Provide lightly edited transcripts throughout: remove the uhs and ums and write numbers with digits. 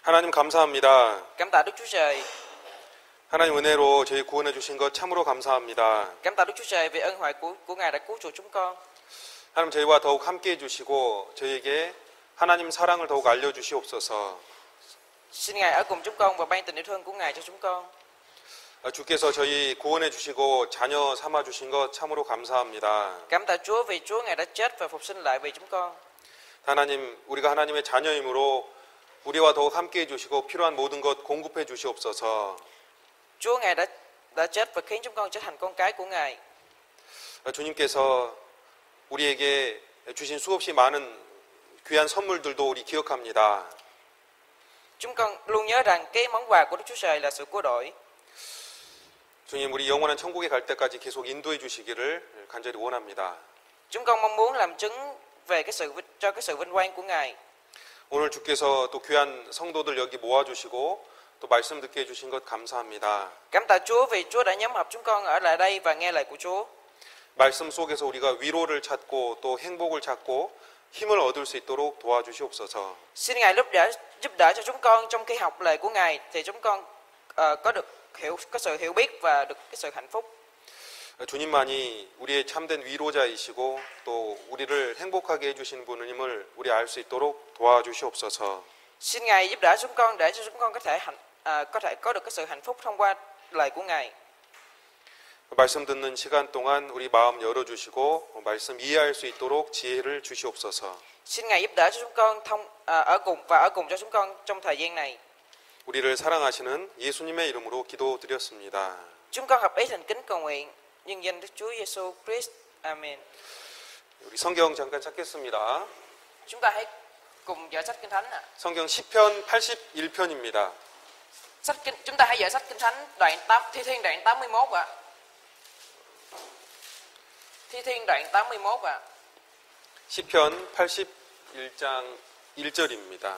하나님 감사합니다. Cảm tạ Đức Chúa Trời. 하나님 은혜로 저희 구원해 주신 것 참으로 감사합니다. Cảm tạ Đức Chúa Trời vì ân huệ của Ngài đã cứu chuộc chúng con. 하나님 저희와 더욱 함께 해주시고 저희에게 하나님 사랑을 더욱 알려주시옵소서. Xin Ngài ở cùng chúng con và ban tình yêu thương của Ngài cho chúng con. 주께서 저희 구원해 주시고 자녀 삼아 주신 것 참으로 감사합니다. Cảm tạ Chúa vì Chúa Ngài đã chết và phục sinh lại vì chúng con. 하나님, 우리가 하나님의 자녀이므로 우리와 더욱 함께 해주시고 필요한 모든 것 공급해 주시옵소서. Chúa Ngài đã chết và khiến chúng con trở thành con cái của Ngài. 주님께서 우리에게 주신 수없이 많은 귀한 선물들도 우리 기억합니다. Chúng con luôn nhớ rằng cái món quà của Đức Chúa Trời là sự cứu rỗi. 주님, 우리 영원한 천국에 갈 때까지 계속 인도해 주시기를 간절히 원합니다. Chúng con mong muốn làm chứng về cho cái sự vinh quang của Ngài. 오늘 주께서 또 귀한 성도들 여기 모아주시고 또 말씀 듣게 해주신 것 감사합니다. Cảm tạ Chúa vì Chúa đã nhóm họp chúng con ở lại đây và nghe lời của Chúa. 말씀 속에서 우리가 위로를 찾고 또 행복을 찾고 힘을 얻을 수 있도록 도와주시옵소서. Xin Ngài giúp đỡ cho chúng con trong khi học lời của Ngài thì chúng con có sự hiểu biết và được cái sự hạnh phúc. 주님만이 우리의 참된 위로자이시고 또 우리를 행복하게 해주신 분임을 우리 알 수 있도록 도와주시옵소서. Xin Ngài giúp đỡ chúng con để cho chúng con có thể có được cái sự hạnh phúc thông qua lời của Ngài. 말씀 듣는 시간 동안 우리 마음 열어주시고 말씀 이해할 수 있도록 지혜를 주시옵소서. Xin Ngài giúp đỡ cho chúng con ở cùng cho chúng con trong thời gian này. 우리를 사랑하시는 예수님의 이름으로 기도드렸습니다. Chúng con hợp ý thành kính cầu nguyện nhân danh Đức Chúa Giêsu Christ. Amen. 우리 성경 잠깐 찾겠습니다. Chúng ta hãy cùng dở sách Kinh Thánh ạ. 성경 시편 81편입니다. Chúng ta hãy dở sách Kinh Thánh Thi Thiên đoạn 81 ạ. Thi Thiên đoạn 81 ạ. 시편 81장 1절입니다.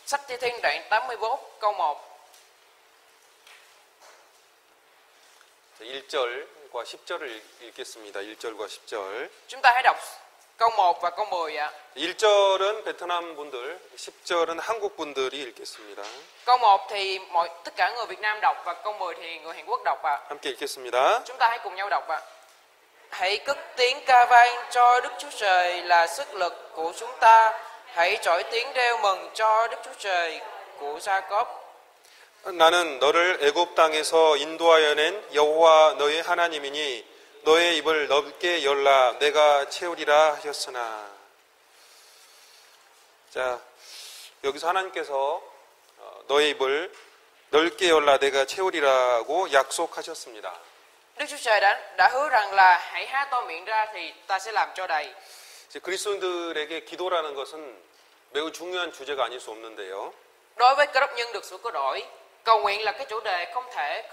Sách Thi Thiên đoạn 81 câu 1. 1절과 10절을 읽겠습니다. 1절과 10절. Chúng ta hãy đọc câu 1 và câu 10 ạ. 1절은 베트남 분들, 10절은 한국 분들이 읽겠습니다. Câu 1 thì tất cả người Việt Nam đọc và câu 10 thì người Hàn Quốc đọc ạ. 함께 읽겠습니다. Chúng ta hãy cùng nhau đọc ạ. Hãy cất tiếng ca vang cho Đức Chúa Trời là sức lực của chúng ta. Hãy trỗi tiếng reo mừng cho Đức Chúa Trời của Gia-cốp. 나는 너를 애굽 땅에서 인도하여 낸 여호와 너의 하나님이니 너의 입을 넓게 열라 내가 채우리라 하셨으나. 자, 여기서 하나님께서 너의 입을 넓게 열라 내가 채우리라고 약속하셨습니다. Đức Chúa Trời đã hứa rằng là hãy há to miệng ra thì ta sẽ làm cho đầy. 그리스도인들에게 기도라는 것은 매우 중요한 주제가 아닐 수 없는데요. Đối với cơ đốc nhân được sự cứu rỗi, cầu nguyện là cái chủ đề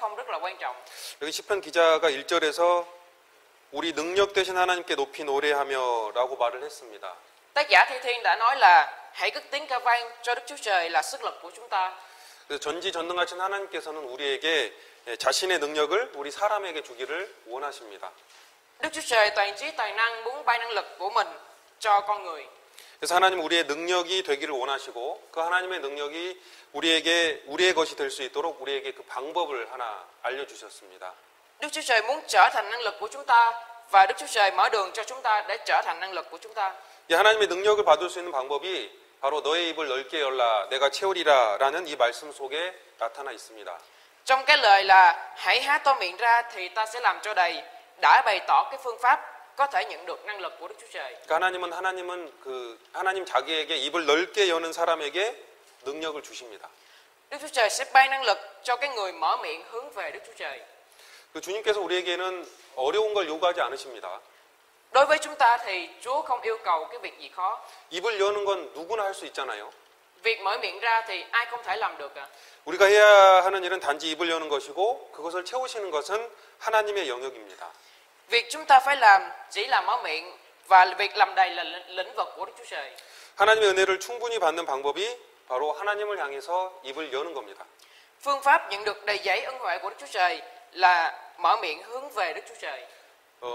không rất là quan trọng. 여기 시편 기자가 1절에서 우리 능력 되신 하나님께 높이 노래하며라고 말을 했습니다. Tác giả Thi Thiên đã nói là hãy cất tiếng ca vang cho Đức Chúa Trời là sức lực của chúng ta. 그래서 전지전능하신 하나님께서는 우리에게 자신의 능력을 우리 사람에게 주기를 원하십니다. Đức Chúa Trời toàn trí toàn năng muốn ban năng lực của mình cho con người. 그래서 하나님 우리의 능력이 되기를 원하시고 그 하나님의 능력이 우리의 것이 될 수 있도록 우리에게 그 방법을 하나 알려주셨습니다. Đức Chúa Trời muốn trở thành năng lực của chúng ta và Đức Chúa Trời mở đường cho chúng ta để trở thành năng lực của chúng ta. 이 하나님의 능력을 받을 수 있는 방법이 바로 너의 입을 넓게 열라 내가 채우리라라는 이 말씀 속에 나타나 있습니다. Trong cái lời là hãy há to miệng ra thì ta sẽ làm cho đầy đã bày tỏ cái phương pháp có thể nhận được năng lực của Đức Chúa Trời. 하나님 자기에게 입을 넓게 여는 사람에게 능력을 주십니다. Đức Chúa Trời sẽ ban năng lực cho cái người mở miệng hướng về Đức Chúa Trời. 주님께서 우리에게는 어려운 걸 요구하지 않으십니다. Đối với chúng ta thì Chúa không yêu cầu cái việc gì khó. 입을 여는 건 누구나 할 수 있잖아요. Việc mở miệng ra thì ai không thể làm được ạ. 우리가 해야 하는 일은 단지 입을 여는 것이고 그것을 채우시는 것은 하나님의 영역입니다. Việc chúng ta phải làm chỉ là mở miệng và việc làm đầy là lĩnh vực của Đức Chúa Trời. 하나님의 은혜를 충분히 받는 방법이 바로 하나님을 향해서 입을 여는 겁니다. Phương pháp nhận được đầy dẫy ân huệ của Đức Chúa Trời là mở miệng hướng về Đức Chúa Trời.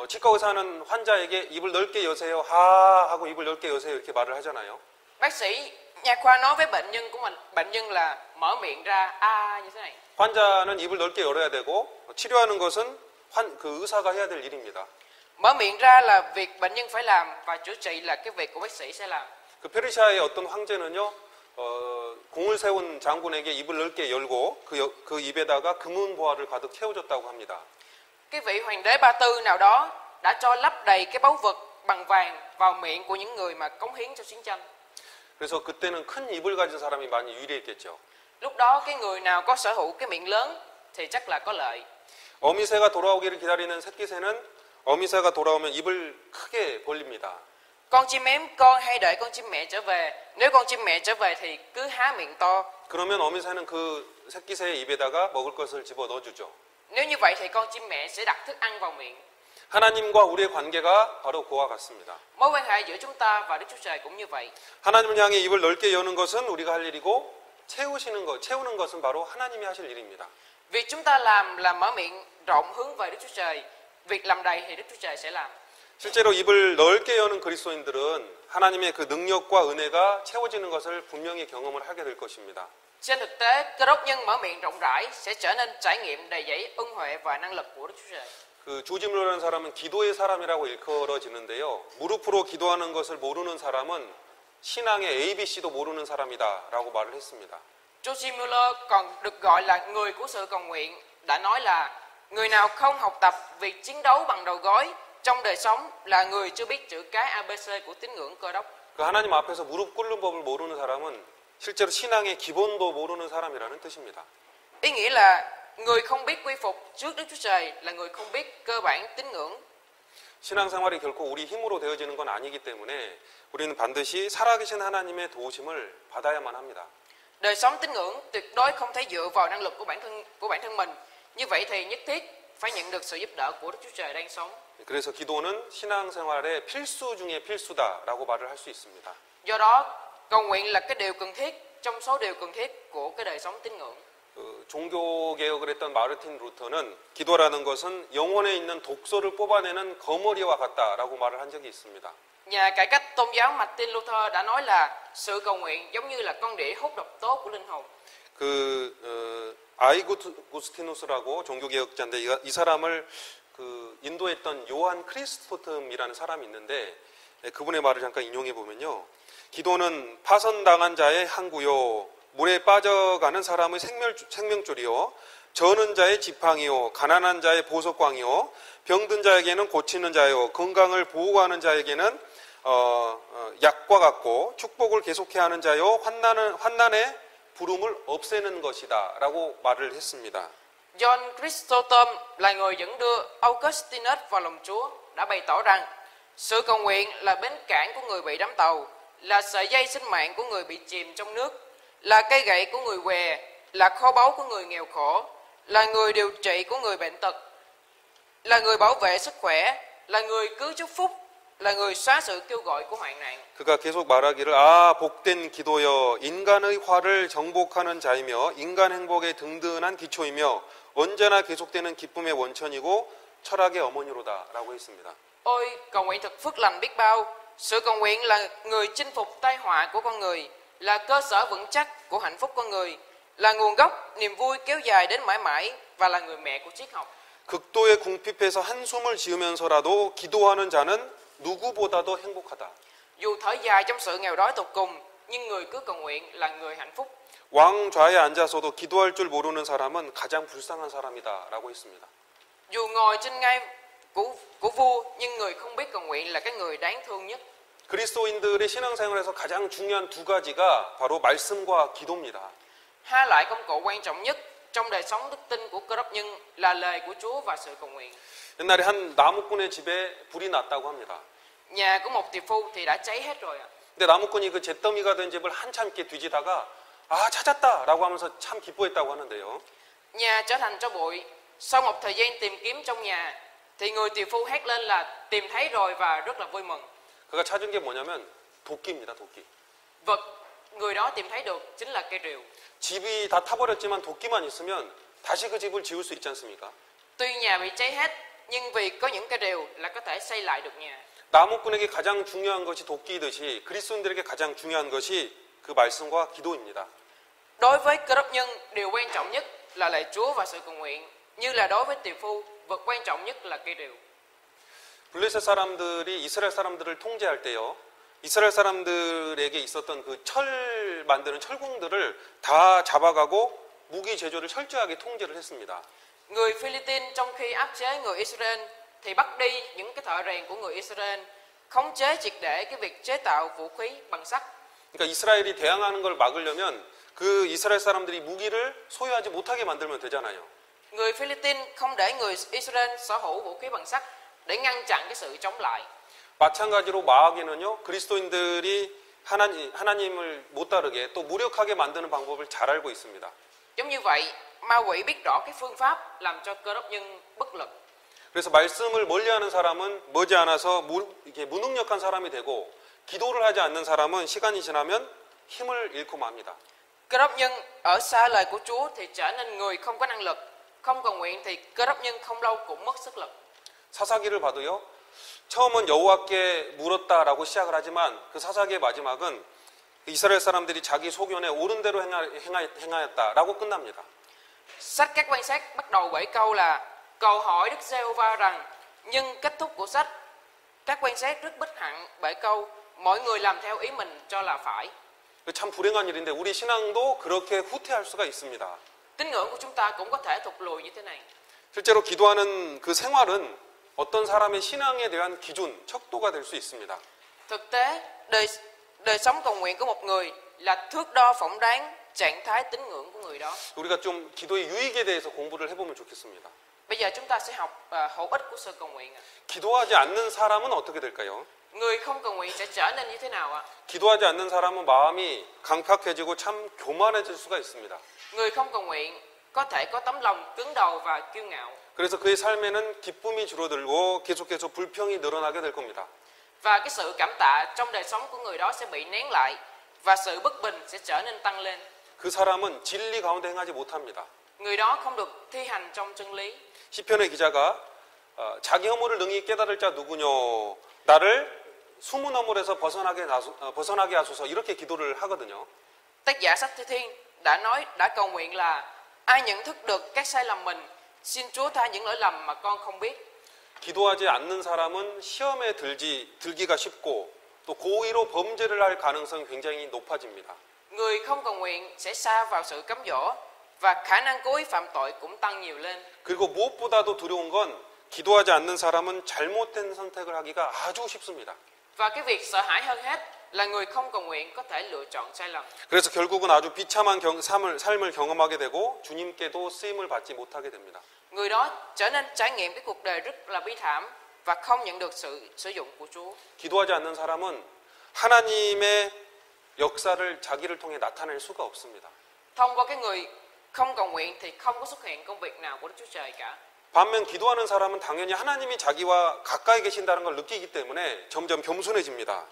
치과 의사는 환자에게 입을 넓게 여세요. 하 하고 입을 넓게 여세요. 이렇게 말을 하잖아요. Bác sĩ nha khoa nói với bệnh nhân của mình, bệnh nhân là mở miệng ra như thế này. 환자는 입을 넓게 열어야 되고 치료하는 것은 그 의사가 해야 될 일입니다. Mở miệng ra là việc bệnh nhân phải làm và chữa trị là cái việc của bác sĩ sẽ làm. 그 페르시아의 어떤 황제는요, 공을 세운 장군에게 입을 넓게 열고 그 입에다가 금은 보화를 가득 채워줬다고 합니다. Cái vị hoàng đế Ba Tư nào đó đã cho lấp đầy cái báu vật bằng vàng vào miệng của những người mà cống hiến cho chiến tranh. 그래서 그때는 큰 입을 가진 사람이 많이 유리했겠죠. Lúc đó cái người nào có sở hữu cái miệng lớn thì chắc là có lợi. 어미새가 돌아오기를 기다리는 새끼새는 어미새가 돌아오면 입을 크게 벌립니다. Con chim én con hay đợi con chim mẹ trở về. Nếu con chim mẹ trở về thì cứ há miệng to. 그러면 어미새는 그 새끼새의 입에다가 먹을 것을 집어 넣어주죠. Nếu như vậy thì con chim mẹ sẽ đặt thức ăn vào miệng. 하나님과 우리의 관계가 바로 그와 같습니다. Mối quan hệ giữa chúng ta và Đức Chúa Trời cũng như vậy. 하나님을 향해 입을 넓게 여는 것은 우리가 할 일이고 채우는 것은 바로 하나님이 하실 일입니다. Việc chúng ta làm là mở miệng rộng hướng về Đức Chúa Trời. Việc làm đầy thì Đức Chúa Trời sẽ làm. 실제로 입을 넓게 여는 그리스도인들은 하나님의 그 능력과 은혜가 채워지는 것을 분명히 경험을 하게 될 것입니다. Trên thực tế, Cơ Đốc nhân mở miệng rộng rãi sẽ trở nên trải nghiệm đầy dẫy ân huệ và năng lực của Đức Chúa Trời. 그 조지물러라는 사람은 기도의 사람이라고 일컬어지는데요. 무릎으로 기도하는 것을 모르는 사람은 신앙의 ABC도 모르는 사람이다라고 말을 했습니다. George Mueller còn được gọi là người của sự cầu nguyện, đã nói là người nào không học tập việc chiến đấu bằng đầu gối trong đời sống là người chưa biết chữ cái ABC của tín ngưỡng Cơ Đốc. 그 하나님 앞에서 무릎 꿇는 법을 모르는 사람은 실제로 신앙의 기본도 모르는 사람이라는 뜻입니다. Ý nghĩa là người không biết quy phục trước Đức Chúa Trời là người không biết cơ bản tín ngưỡng. 신앙생활이 결코 우리 힘으로 되어지는 건 아니기 때문에 우리는 반드시 살아계신 하나님의 도우심을 받아야만 합니다. Đời sống tín ngưỡng tuyệt đối không thể dựa vào năng lực của bản thân mình. Như vậy thì nhất thiết phải nhận được sự giúp đỡ của Đức Chúa Trời đang sống. 그래서 기도는 신앙생활의 필수 중에 필수다라고 말을 할 수 있습니다. Do đó, cầu nguyện là cái điều cần thiết trong số điều cần thiết của cái đời sống tín ngưỡng. 종교 개혁을 했던 마르틴 루터는 기도라는 것은 영혼에 있는 독소를 뽑아내는 거머리와 같다라고 말을 한 적이 있습니다. Nhà cải cách tôn giáo Martin Luther đã nói là sự cầu nguyện giống như là con đĩa hút độc tố của linh hồn. 아이구스티누스라고 종교개혁자인데 이 사람을 인도했던 요한 크리스토텀이라는 사람이 있는데 그분의 말을 잠깐 인용해 보면요. 기도는 파선당한 자의 항구요, 물에 빠져가는 사람의 생명줄이요, 저는 자의 지팡이요, 가난한 자의 보석광이요, 병든 자에게는 고치는 자요, 건강을 보호하는 자에게는 약과 같고 축복을 계속해 하는 자요, 환난의 부름을 없애는 것이다 라고 말을 했습니다. John Chrysostom là người dẫn đưa Augustinus vào lòng Chúa đã bày tỏ rằng sự cầu nguyện là bến cảng của người bị đắm tàu, là sợi dây sinh mạng của người bị chìm trong nước, là cây gậy của người què, là kho báu của người nghèo khổ, là người điều trị của người bệnh tật, là người bảo vệ sức khỏe, là người cứu chúc phúc, là người xóa sự kêu gọi của hoạn nạn. 그가 계속 말하기를 복된 기도여 인간의 화를 정복하는 자이며 인간 행복의 든든한 기초이며 언제나 계속되는 기쁨의 원천이고 철학의 어머니로다라고 했습니다. Ôi, cầu nguyện thật phước lành biết bao. Sự cầu nguyện là người chinh phục tai họa của con người, là cơ sở vững chắc của hạnh phúc con người, là nguồn gốc niềm vui kéo dài đến mãi mãi và là người mẹ của triết học. 극도의 궁핍에서 한숨을 지으면서라도 기도하는 자는 누구보다도 행복하다. Dù thở dài trong sự nghèo đói tột cùng, nhưng người cứ cầu nguyện là người hạnh phúc. 왕좌에 앉아서도 기도할 줄 모르는 사람은 가장 불쌍한 사람이다라고 했습니다. Dù ngồi trên ngai của vua, nhưng người không biết cầu nguyện là cái người đáng thương nhất. 그리스도인들의 신앙생활에서 가장 중요한 두 가지가 바로 말씀과 기도입니다. Hai loại công cụ quan trọng nhất trong đời sống đức tin của Cơ Đốc nhân là lời của Chúa và sự cầu nguyện. 옛날에 한 나무꾼의 집에 불이 났다고 합니다. Nhà của một tỷ phu thì đã cháy hết rồi ạ. 근데 나무꾼이 그 잿더미가 된 집을 한참 이렇게 뒤지다가 찾았다라고 하면서 참 기뻐했다고 하는데요. Nhà trở thành tro bụi. Sau một thời gian tìm kiếm trong nhà thì người tỷ phu hét lên là tìm thấy rồi và rất là vui mừng. 그가 찾은 게 뭐냐면 도끼입니다. 도끼. Vật người đó tìm thấy được chính là cây rìu. 집이 다 타버렸지만 도끼만 있으면 다시 그 집을 지을 수 있지 않습니까? Tuy nhà bị cháy hết nhưng vì có những cây rìu là có thể xây lại được nhà. 나무꾼에게 가장 중요한 것이 도끼이듯이 그리스도인들에게 가장 중요한 것이 그 말씀과 기도입니다. Đối với Cơ Đốc nhân, điều quan trọng nhất là lạy Chúa và sự cầu nguyện. Như là đối với tiều phu, vật quan trọng nhất là cây rìu. 블레셋 사람들이 이스라엘 사람들을 통제할 때요. 이스라엘 사람들에게 있었던 그 철 만드는 철공들을 다 잡아가고 무기 제조를 철저하게 통제를 했습니다. Người Philippines trong khi áp chế người Israel thì bắt đi những cái thợ rèn của người Israel, khống chế triệt để cái việc chế tạo vũ khí bằng sắt. 그러니까 이스라엘이 대항하는 걸 막으려면 그 이스라엘 사람들이 무기를 소유하지 못하게 만들면 되잖아요. Người Philippines không để người Israel sở hữu vũ khí bằng sắt để ngăn chặn cái sự chống lại. 마찬가지로 마귀는요, 그리스도인들이 하나님을 못 따르게 또 무력하게 만드는 방법을 잘 알고 있습니다. Giống như vậy, ma quỷ biết rõ cái phương pháp làm cho Cơ Đốc nhân bất lực. 그래서 말씀을 멀리하는 사람은 머지않아서 이게 무능력한 사람이 되고 기도를 하지 않는 사람은 시간이 지나면 힘을 잃고 맙니다. Cơ Đốc nhân ở xa lời của Chúa thì trở nên người không có năng lực, không cầu nguyện thì Cơ Đốc nhân không lâu cũng mất sức lực. 사사기를 봐도요. 처음은 여호와께 물었다라고 시작을 하지만 그 사사기의 마지막은 이스라엘 사람들이 자기 소견에 옳은 대로 행하였다라고 끝납니다. Sách các quan sát bắt đầu bởi câu là cầu hỏi Đức Giê-hô-va rằng, nhưng kết thúc của sách các quan sát rất bất hạnh bởi câu mọi người làm theo ý mình cho là phải. 참 불행한 일인데 우리 신앙도 그렇게 후퇴할 수가 있습니다. Tín ngưỡng của chúng ta cũng có thể thụt lùi như thế này. 실제로 기도하는 그 생활은 어떤 사람의 신앙에 대한 기준, 척도가 될 수 있습니다. Thực tế, đời sống cầu nguyện của một người là thước đo phỏng đoán trạng thái tín ngưỡng của người đó. 우리가 좀 기도의 유익에 대해서 공부를 해보면 좋겠습니다. Bây giờ chúng ta sẽ học hữu ích của sự cầu nguyện. 기도하지 않는 사람은 어떻게 될까요? Người không cầu nguyện sẽ trở nên như thế nào ạ? 기도하지 않는 사람은 마음이 강팍해지고 참 교만해질 수가 있습니다. Người không cầu nguyện có thể có tấm lòng cứng đầu và kiêu ngạo. 그래서 그의 삶에는 기쁨이 줄어들고 계속해서 불평이 늘어나게 될 겁니다. Và cái sự cảm tạ trong đời sống của người đó sẽ bị nén lại và sự bất bình sẽ trở nên tăng lên. 그 사람은 진리 가운데 행하지 못합니다. Người đó không được thi hành trong chân lý. 시편의 기자가 자기 허물을 능히 깨달을 자 누구뇨? 나를 숨은 허물에서 벗어나게 하소서 이렇게 기도를 하거든요. Tác giả sách Thi Thiên đã cầu nguyện là ai nhận thức được các sai lầm mình, xin Chúa tha những lỗi lầm mà con không biết. 기도하지 않는 사람은 시험에 들기가 쉽고 또 고의로 범죄를 할 가능성이 굉장히 높아집니다. Người không cầu nguyện sẽ sa vào sự cám dỗ và khả năng cố ý phạm tội cũng tăng nhiều lên. 그리고 무엇보다도 두려운 건 기도하지 않는 사람은 잘못된 선택을 하기가 아주 쉽습니다. Và cái việc sợ hãi hơn hết là người không cầu nguyện có thể lựa chọn sai lầm. 그래서 결국은 아주 비참한 삶을 경험하게 되고 주님께도 쓰임을 받지 못하게 됩니다. Người đó trở nên trải nghiệm cái cuộc đời rất là bi thảm và không nhận được sự sử dụng của Chúa. 기도하지 않는 사람은 하나님의 역사를 자기를 통해 나타낼 수가 없습니다. Thông qua cái người không cầu nguyện thì không có xuất hiện công việc nào của Đức Chúa Trời cả. 반면 기도하는 사람은 당연히 하나님이 자기와 가까이 계신다는 걸 느끼기 때문에 점점 겸손해집니다.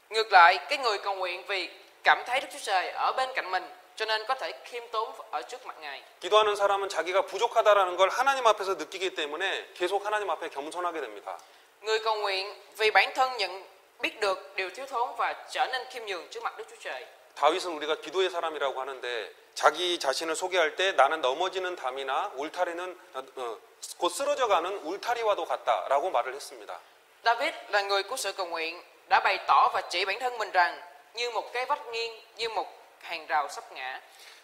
Ngược lại, cái người cầu nguyện vì cảm thấy Đức Chúa Trời ở bên cạnh mình, cho nên có thể khiêm tốn ở trước mặt Ngài. 기도하는 사람은 자기가 부족하다라는 걸 하나님 앞에서 느끼기 때문에 계속 하나님 앞에 겸손하게 됩니다. Người cầu nguyện vì bản thân biết được điều thiếu thốn và trở nên khiêm nhường trước mặt Đức Chúa Trời. 다윗은 우리가 기도의 사람이라고 하는데 자기 자신을 소개할 때 나는 넘어지는 담이나 울타리는 곧 쓰러져가는 울타리와도 같다라고 말을 했습니다. David là người của sự cầu nguyện đã bày tỏ và chỉ bản thân mình rằng như một cái vách nghiêng, như một hàng rào sắp ngã.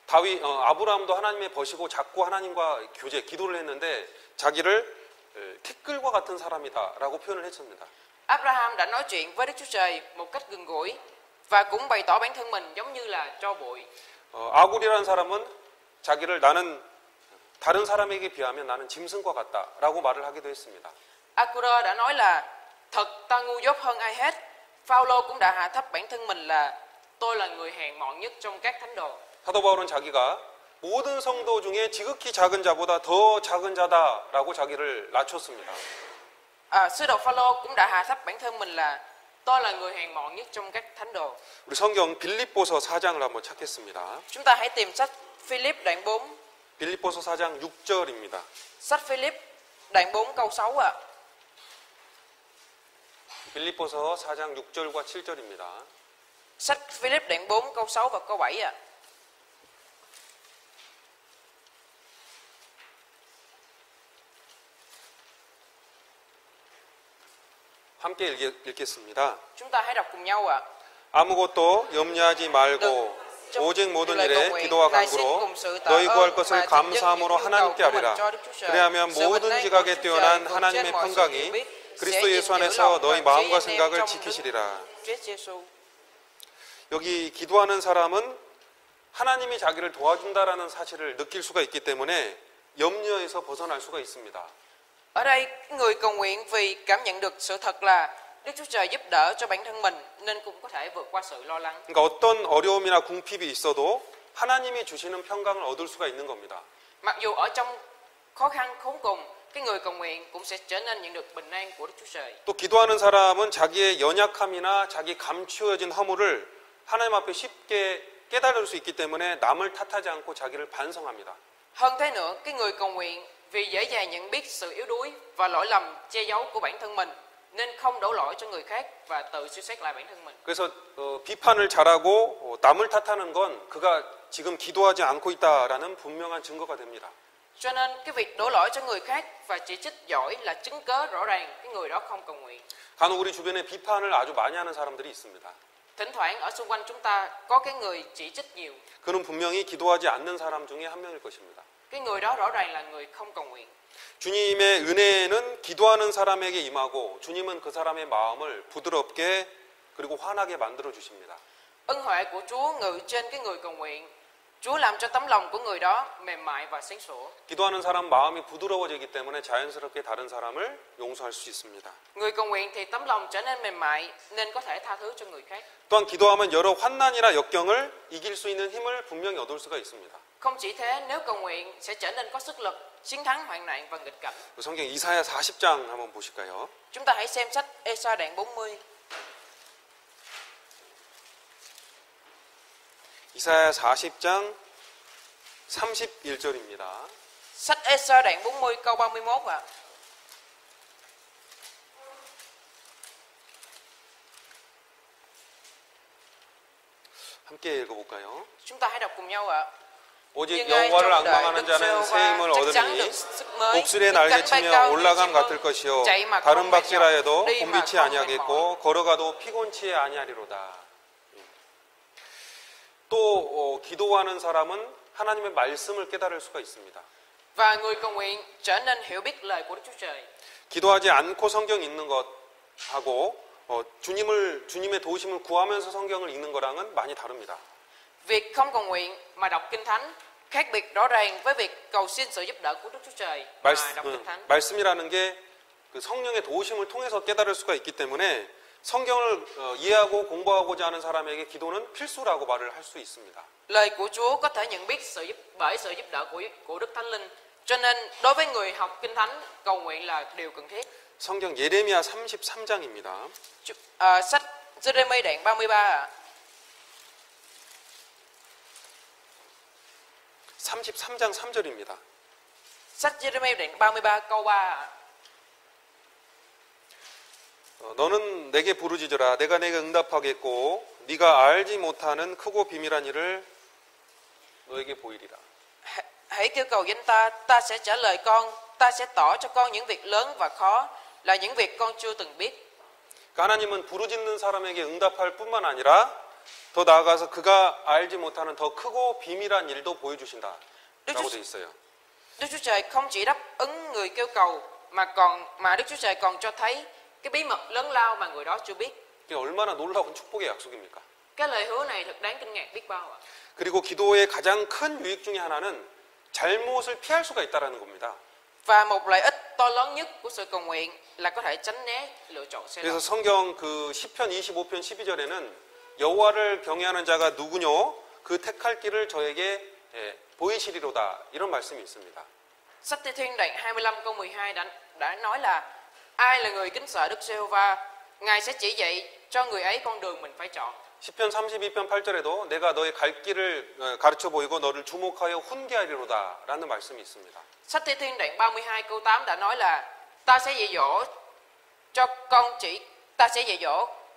아브라함도 하나님의 벗이고 자꾸 하나님과 기도를 했는데 자기를 티끌과 같은 사람이다라고 표현을 했습니다. Abraham đã nói chuyện với Đức Chúa Trời một cách gần gũi và cũng bày tỏ bản thân mình giống như là tro bụi. 아굴이라는 사람은 자기를 나는 다른 사람에게 비하면 나는 짐승과 같다라고 말을 하기도 했습니다. Acura đã nói là thật ta ngu dốt hơn ai hết. Phaolô cũng đã hạ thấp bản thân mình là tôi là người hèn mọn nhất trong các thánh đồ. 사도 바울은 자기가 모든 성도 중에 지극히 작은 자보다 더 작은 자다라고 자기를 낮췄습니다. Sứ đồ Phaolô cũng đã hạ thấp bản thân mình là tôi là người hèn mọn nhất trong các thánh đồ. 우리 성경 빌립보서 4장을 한번 찾겠습니다. Chúng ta hãy tìm sách Philip đoạn 4. 빌립보서 4장 6절입니다. Sách Philip đoạn 4 câu 6 ạ. 빌립보서 4장 6절과 7절입니다. Sách Philip đoạn 4 câu 6 và câu 7 ạ. 함께 읽겠습니다. Chúng ta hãy đọc cùng nhau ạ. 아무것도 염려하지 말고 오직 모든 일에 기도와 간구로 너희 구할 것을 감사함으로 하나님께 아뢰라. 그리하면 모든 지각에 뛰어난 하나님의 평강이 그리스도 예수 안에서 너희 마음과 생각을 지키시리라. 여기 기도하는 사람은 하나님이 자기를 도와준다라는 사실을 느낄 수가 있기 때문에 염려에서 벗어날 수가 있습니다. Ở đây người cầu nguyện vì cảm nhận được sự thật là Đức Chúa Trời giúp đỡ cho bản thân mình nên cũng có thể vượt qua sự lo lắng. 그러니까 어떤 어려움이나 궁핍이 있어도 하나님이 주시는 평강을 얻을 수가 있는 겁니다. Mặc dù ở trong khó khăn khốn cùng, cái người cầu nguyện cũng sẽ trở nên nhận được bình an của Đức Chúa Trời. 또 기도하는 사람은 자기의 연약함이나 자기 감추어진 허물을 하나님 앞에 쉽게 깨달을 수 있기 때문에 남을 탓하지 않고 자기를 반성합니다. Hơn thế nữa, cái người cầu nguyện vì dễ dàng nhận biết sự yếu đuối và lỗi lầm che giấu của bản thân mình nên không đổ lỗi cho người khác và tự suy xét lại bản thân mình. 그래서 비판을 잘하고 남을 탓하는 건 그가 지금 기도하지 않고 있다라는 분명한 증거가 됩니다. Cho nên cái việc đổ lỗi cho người khác và chỉ trích giỏi là chứng cớ rõ ràng cái người đó không cầu nguyện. 간혹 우리 주변에 비판을 아주 많이 하는 사람들이 있습니다. Thỉnh thoảng ở xung quanh chúng ta có cái người chỉ trích nhiều. 그는 분명히 기도하지 않는 사람 중에 한 명일 것입니다. Cái người đó rõ ràng là người không cầu nguyện. 주님의 은혜는 기도하는 사람에게 임하고 주님은 그 사람의 마음을 부드럽게 그리고 환하게 만들어 주십니다. Ân huệ của Chúa ngự trên cái người cầu nguyện. Chúa làm cho tấm lòng của người đó mềm mại và sáng sủa. 기도하는 사람 마음이 부드러워지기 때문에 자연스럽게 다른 사람을 용서할 수 있습니다. Người cầu nguyện thì tấm lòng trở nên mềm mại nên có thể tha thứ cho người khác. 또한 기도하면 여러 환난이나 역경을 이길 수 있는 힘을 분명히 얻을 수가 있습니다. Không chỉ thế, nếu cầu nguyện sẽ trở nên có sức lực chiến thắng hoạn nạn và nghịch cảnh. 성경 이사야 40장 한번 보실까요? Chúng ta hãy xem sách Ê-sa đoạn 40. 이사야 40장 31절입니다. Sách Ê-sa đoạn 40 câu 31 ạ. 함께 읽어볼까요? Chúng ta hãy đọc cùng nhau ạ. 오직 여호와를 앙망하는 자는 새 힘을 얻으니 복술에 날개치며 올라감 같을 것이요 다른 박질하 해도 곤비치 아니하겠고 걸어가도 피곤치 아니하리로다. 또 기도하는 사람은 하나님의 말씀을 깨달을 수가 있습니다. Và người cầu nguyện trở nên hiểu biết lời của Đức Chúa Trời. 기도하지 않고 성경 읽는 것하고 주님의 도우심을 구하면서 성경을 읽는 거랑은 많이 다릅니다. Việc không cầu nguyện mà đọc kinh thánh khác biệt rõ ràng với việc cầu xin sự giúp đỡ của Đức Chúa Trời mà đọc kinh thánh. 말씀이라는 게 그 성령의 도우심을 통해서 깨달을 수가 있기 때문에 성경을 이해하고 공부하고자 하는 사람에게 기도는 필수라고 말을 할 수 있습니다. Lời của Chúa có thể nhận biết bởi sự giúp đỡ của Đức Thánh Linh. Cho nên đối với người học kinh thánh, cầu nguyện là điều cần thiết. 성경 예레미야 33장입니다. Sách Giê-rê-mi đoạn 33 ạ. 33장 3절입니다. Sách Giê-rê-mi đoạn 33 câu 3 ạ. 너는 내게 부르짖으라 내가 내게 응답하겠고 네가 알지 못하는 크고 비밀한 일을 너에게 보이리라. Hãy kêu cầu danh ta, ta sẽ trả lời con, ta sẽ tỏ cho con những việc lớn và khó, là những việc con chưa từng biết. 하나님은 부르짖는 사람에게 응답할 뿐만 아니라 더 나아가서 그가 알지 못하는 더 크고 비밀한 일도 보여주신다라고 돼 있어요. Đức Chúa Trời không chỉ đáp ứng người kêu cầu mà Đức Chúa Trời còn cho thấy cái bí mật lớn lao mà người đó chưa biết. 이게 얼마나 놀라운 축복의 약속입니까? Cái lời hứa này thật đáng kinh ngạc biết bao ạ. 그리고 기도의 가장 큰 유익 중에 하나는 잘못을 피할 수가 있다라는 겁니다. Và một lợi ích to lớn nhất của sự cầu nguyện là có thể tránh né lựa chọn sai lầm. 그래서 성경 그 시편 25편 12절에는 여호와를 경외하는 자가 누구뇨? 그 택할 길을 저에게 보이시리로다. 이런 말씀이 있습니다. Sách Thi Thiên đoạn 25 câu 12 đã nói là ai là người kính sợ Đức Giê-hô-va, Ngài sẽ chỉ dạy cho người ấy con đường mình phải chọn. 시편 32편 8절에도 내가 너의 갈 길을 가르쳐 보이고 너를 주목하여 훈계하리로다 라는 말씀이 있습니다. Sách Thi Thiên đoạn 32 câu 8 đã nói là ta sẽ dạy dỗ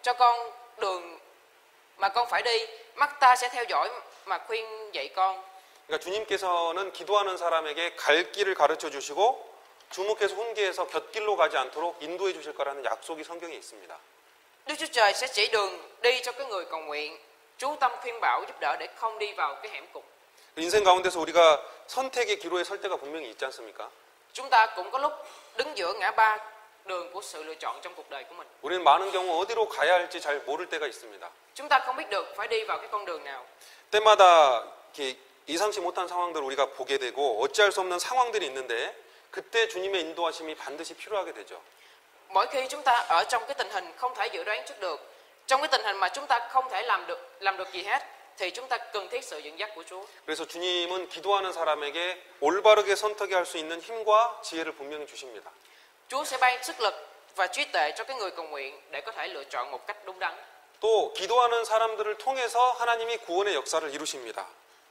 cho con đường mà con phải đi, mắt ta sẽ theo dõi mà khuyên dạy con. 그러니까 주님께서는 기도하는 사람에게 갈 길을 가르쳐 주시고 주목해서 훈계해서 곁길로 가지 않도록 인도해 주실 거라는 약속이 성경에 있습니다. Đức Chúa Trời sẽ chỉ đường đi cho cái người cầu nguyện, chú tâm khuyên bảo giúp đỡ để không đi vào cái hẻm cụt. 인생 가운데서 우리가 선택의 기로에 설 때가 분명히 있지 않습니까? Chúng ta cũng có lúc đứng giữa ngã ba đường của sự lựa chọn trong cuộc đời của mình. 우리는 많은 경우 어디로 가야 할지 잘 모를 때가 있습니다. Chúng ta không biết được phải đi vào cái con đường nào. 때마다 이렇게 예상치 못한 상황들을 우리가 보게 되고 어찌할 수 없는 상황들이 있는데 그때 주님의 인도하심이 반드시 필요하게 되죠. Mỗi khi chúng ta ở trong cái tình hình không thể dự đoán trước được, trong cái tình hình mà chúng ta không thể làm được gì hết, thì chúng ta cần thiết sự dẫn dắt của Chúa. 그래서 주님은 기도하는 사람에게 올바르게 선택할 수 있는 힘과 지혜를 분명히 주십니다. Chúa sẽ ban sức lực và trí tuệ cho cái người cầu nguyện để có thể lựa chọn một cách đúng đắn. 또 기도하는 사람들을 통해서 하나님이 구원의 역사를 이루십니다.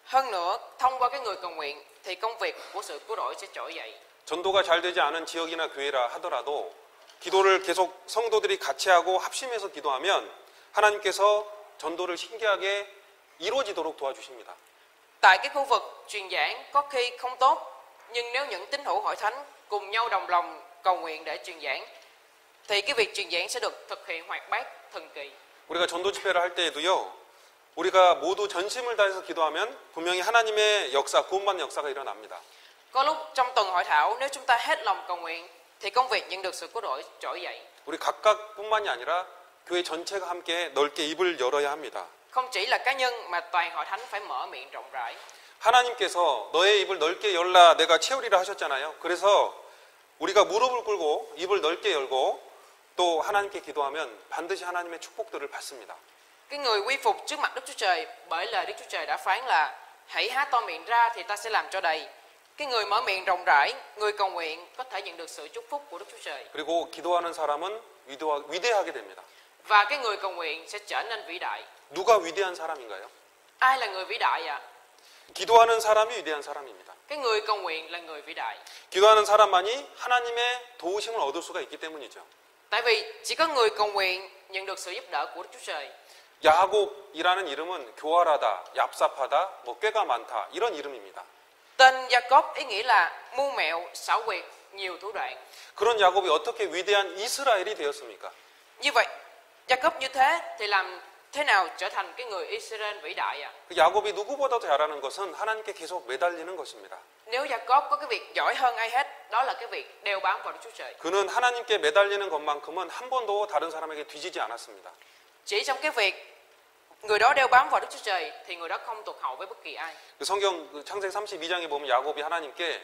Hơn nữa, thông qua cái người cầu nguyện thì công việc của sự cứu rỗi sẽ trỗi dậy. 전도가 잘 되지 않은 지역이나 교회라 하더라도 기도를 계속 성도들이 같이 하고 합심해서 기도하면 하나님께서 전도를 신기하게 이루어지도록 도와주십니다. Tại cái khu vực truyền giảng có khi không tốt, nhưng nếu những tín hữu hội thánh cùng nhau đồng lòng cầu nguyện để truyền giảng, thì cái việc truyền giảng sẽ được thực hiện hoạt bát, thần kỳ. 우리가 전도 집회를 할 때에도요. 우리가 모두 전심을 다해서 기도하면 분명히 하나님의 역사, 구원받는 역사가 일어납니다. Có lúc trong tuần hội thảo, nếu chúng ta hết lòng cầu nguyện, thì công việc nhận được sự cứu rỗi trỗi dậy. 우리 각각뿐만이 아니라 교회 전체가 함께 넓게 입을 열어야 합니다. Không chỉ là cá nhân mà toàn hội thánh phải mở miệng rộng rãi. 하나님께서 너의 입을 넓게 열라 내가 채우리라 하셨잖아요. 그래서 우리가 무릎을 꿇고 입을 넓게 열고 또 하나님께 기도하면 반드시 하나님의 축복들을 받습니다. Cái người quy phục trước mặt Đức Chúa Trời, bởi lời Đức Chúa Trời đã phán là hãy há to miệng ra thì ta sẽ làm cho đầy. Cái người mở miệng rộng rãi, người cầu nguyện có thể nhận được sự chúc phúc của Đức Chúa Trời. 그리고 기도하는 사람은 위대하게 됩니다. Và cái người cầu nguyện sẽ trở nên vĩ đại. 누가 위대한 사람인가요? Ai là người vĩ đại ạ? 기도하는 사람이 위대한 사람입니다. Cái người cầu nguyện là người vĩ đại. 기도하는 사람만이 하나님의 도우심을 얻을 수가 있기 때문이죠. Tại vì chỉ có người cầu nguyện nhận được sự giúp đỡ của Đức Chúa Trời. 야곱이라는 이름은 교활하다, 얍삽하다, 뭐 꾀가 많다 이런 이름입니다. Tên Jacob ý nghĩa là mưu mẹo, xảo quyệt, nhiều thủ đoạn. 그런 야곱이 어떻게 위대한 이스라엘이 되었습니까? Như vậy, Jacob như thế thì làm thế nào trở thành cái người Israel vĩ đại ạ? 그 야곱이 누구보다도 잘하는 것은 하나님께 계속 매달리는 것입니다. Nếu Jacob có cái việc giỏi hơn ai hết, đó là cái việc đeo bám vào Đức Chúa Trời. 그는 하나님께 매달리는 것만큼은 한 번도 다른 사람에게 뒤지지 않았습니다. Chỉ trong cái việc người đó đeo bám vào Đức Chúa Trời thì người đó không tụt hậu với bất kỳ ai. 그 성경 창세기 32장에 보면 야곱이 하나님께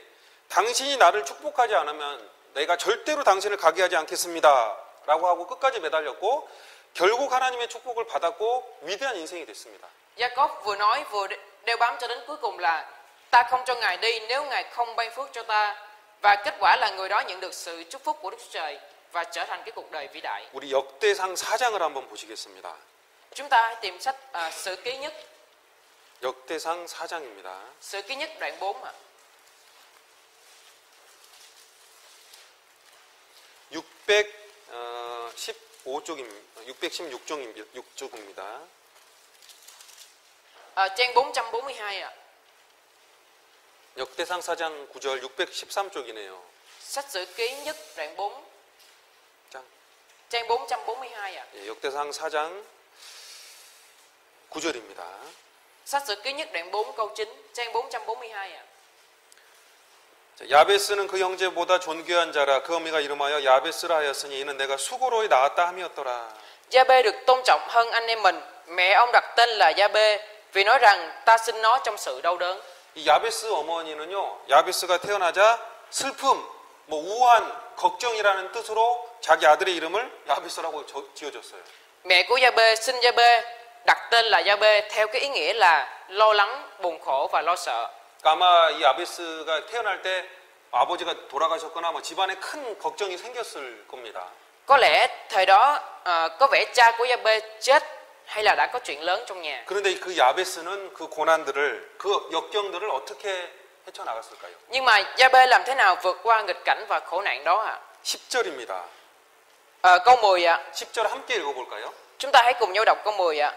당신이 나를 축복하지 않으면 내가 절대로 당신을 가게 하지 않겠습니다. 라고 하고 끝까지 매달렸고 결국 하나님의 축복을 받았고 위대한 인생이 됐습니다. Jacob vừa nói vừa đeo bám cho đến cuối cùng là ta không cho Ngài đi nếu Ngài không ban phước cho ta. Và kết quả là người đó nhận được sự chúc phúc của Đức Chúa Trời và trở thành cái cuộc đời vĩ đại. 우리 역대상 4장을 한번 보시겠습니다. Chúng ta hãy tìm sách Sử Ký Nhất. 역대상 4장입니다. Sử Ký Nhất đoạn 4 ạ. 616쪽입니다. Trang 442 ạ. 역대상 4장 9절 613쪽이네요. Sách Sử Ký Nhất đoạn 4. 장. Trang 442 ạ. 예, 역대상 4장 9절입니다. Sách Sử Ký Nhất đoạn 4 câu 9, trang 442 ạ. 야베스는 그 형제보다 존귀한 자라 그 어미가 이름하여 야베스라 하였으니 이는 내가 수고로이 낳았다 함이었더라. Gia-bê được tôn trọng hơn anh em mình. Mẹ ông đặt tên là Gia-bê vì nói rằng ta sinh nó trong sự đau đớn. 이 야베스 어머니는요, 야베스가 태어나자 슬픔, 뭐 우한, 걱정이라는 뜻으로 자기 아들의 이름을 야베스라고 지어줬어요. Mẹ của Gia-bê sinh Gia-bê đặt tên là Gia-bê theo cái ý nghĩa là lo lắng, buồn khổ và lo sợ. 그러니까 아마 이 야베스가 태어날 때 아버지가 돌아가셨거나 뭐 집안에 큰 걱정이 생겼을 겁니다. Có lẽ thời đó có vẻ cha của Gia-bê chết hay là đã có chuyện lớn trong nhà. 그런데 그 야베스는 그 고난들을, 그 역경들을 어떻게 헤쳐나갔을까요? Nhưng mà Gia-bê làm thế nào vượt qua nghịch cảnh và khổ nạn đó ạ? 10절입니다. Câu 10 ạ. 10절 함께 읽어볼까요? Chúng ta hãy cùng nhau đọc câu 10 ạ.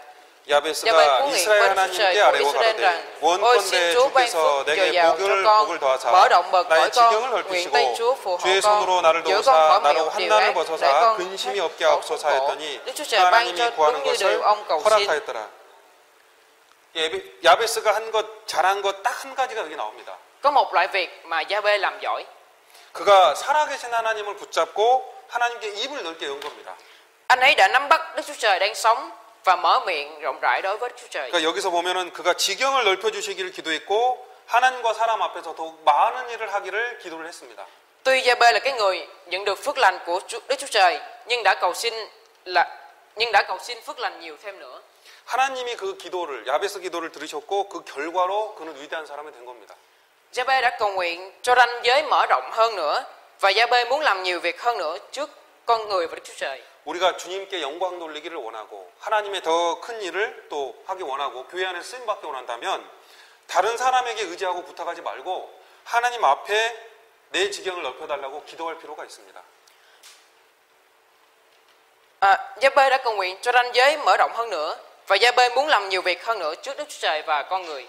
야베스가 Gia-bê 이스라엘 với Đức Chúa 하나님께 Trời của 아뢰고 Israel 가로되 rằng: Ôi xin 원컨대 Chúa ban 주께서 phước dồi 내게 dào cho con, 복을 더하사 mở rộng bờ cõi 나의 con, 지경을 nguyện tay Chúa phù 넓히시고 hộ 주의 con, 손으로 나를 giữ con khỏi 도우사 나로 mọi điều 환난을 ác, để 벗어사 con 근심이 thoát 없게 khỏi 하옵소서 khốn khổ. 하였더니 Đức Chúa Trời ban cho 하나님이 구하는 đúng như điều 것을 ông cầu xin. 허락하였더라. 야베스가 한 것, 잘한 것 딱 한 가지가 여기 나옵니다. Có một loại việc mà Gia-bê làm giỏi. 그가 살아계신 하나님을 붙잡고 하나님께 입을 넓게 연 겁니다. Anh ấy đã nắm bắt Đức Chúa Trời đang sống và mở miệng rộng rãi đối với Đức Chúa Trời. 그러니까 여기서 보면은 그가 지경을 넓혀주시기를 기도했고 하나님과 사람 앞에서 더욱 많은 일을 하기를 기도를 했습니다. Tuy Gia-bê là cái người nhận được phước lành của Đức Chúa Trời, nhưng đã cầu xin phước lành nhiều thêm nữa. 하나님이 그 기도를 야베스 기도를 들으셨고 그 결과로 그는 위대한 사람이 된 겁니다. Gia-bê đã cầu nguyện cho ranh giới mở rộng hơn nữa và Gia-bê muốn làm nhiều việc hơn nữa trước con người và Đức Chúa Trời. 우리가 주님께 영광 돌리기를 원하고 하나님의 더 큰 일을 또 하기 원하고 교회 안에 쓰임 받기 원한다면 다른 사람에게 의지하고 부탁하지 말고 하나님 앞에 내 지경을 넓혀달라고 기도할 필요가 있습니다. Gia-bê đã cầu nguyện cho ranh giới mở rộng hơn nữa và Gia-bê muốn làm nhiều việc hơn nữa trước Đức Chúa Trời và con người.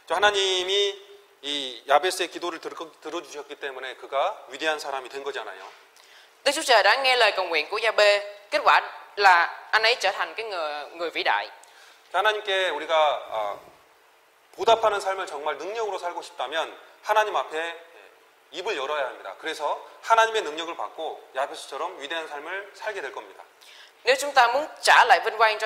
하나님이 이 야베스의 기도를 들어주셨기 때문에 그가 위대한 사람이 된 거잖아요. Đức Chúa Trời đã nghe lời cầu nguyện của Gia-bê, kết quả là anh ấy trở thành cái người vĩ đại. 하나님께 우리가 보답하는 삶을 정말 능력으로 살고 싶다면 하나님 앞에 입을 열어야 합니다. 그래서 하나님의 능력을 받고 야베스처럼 위대한 삶을 살게 될 겁니다. Nếu chúng ta muốn trả lại vinh quang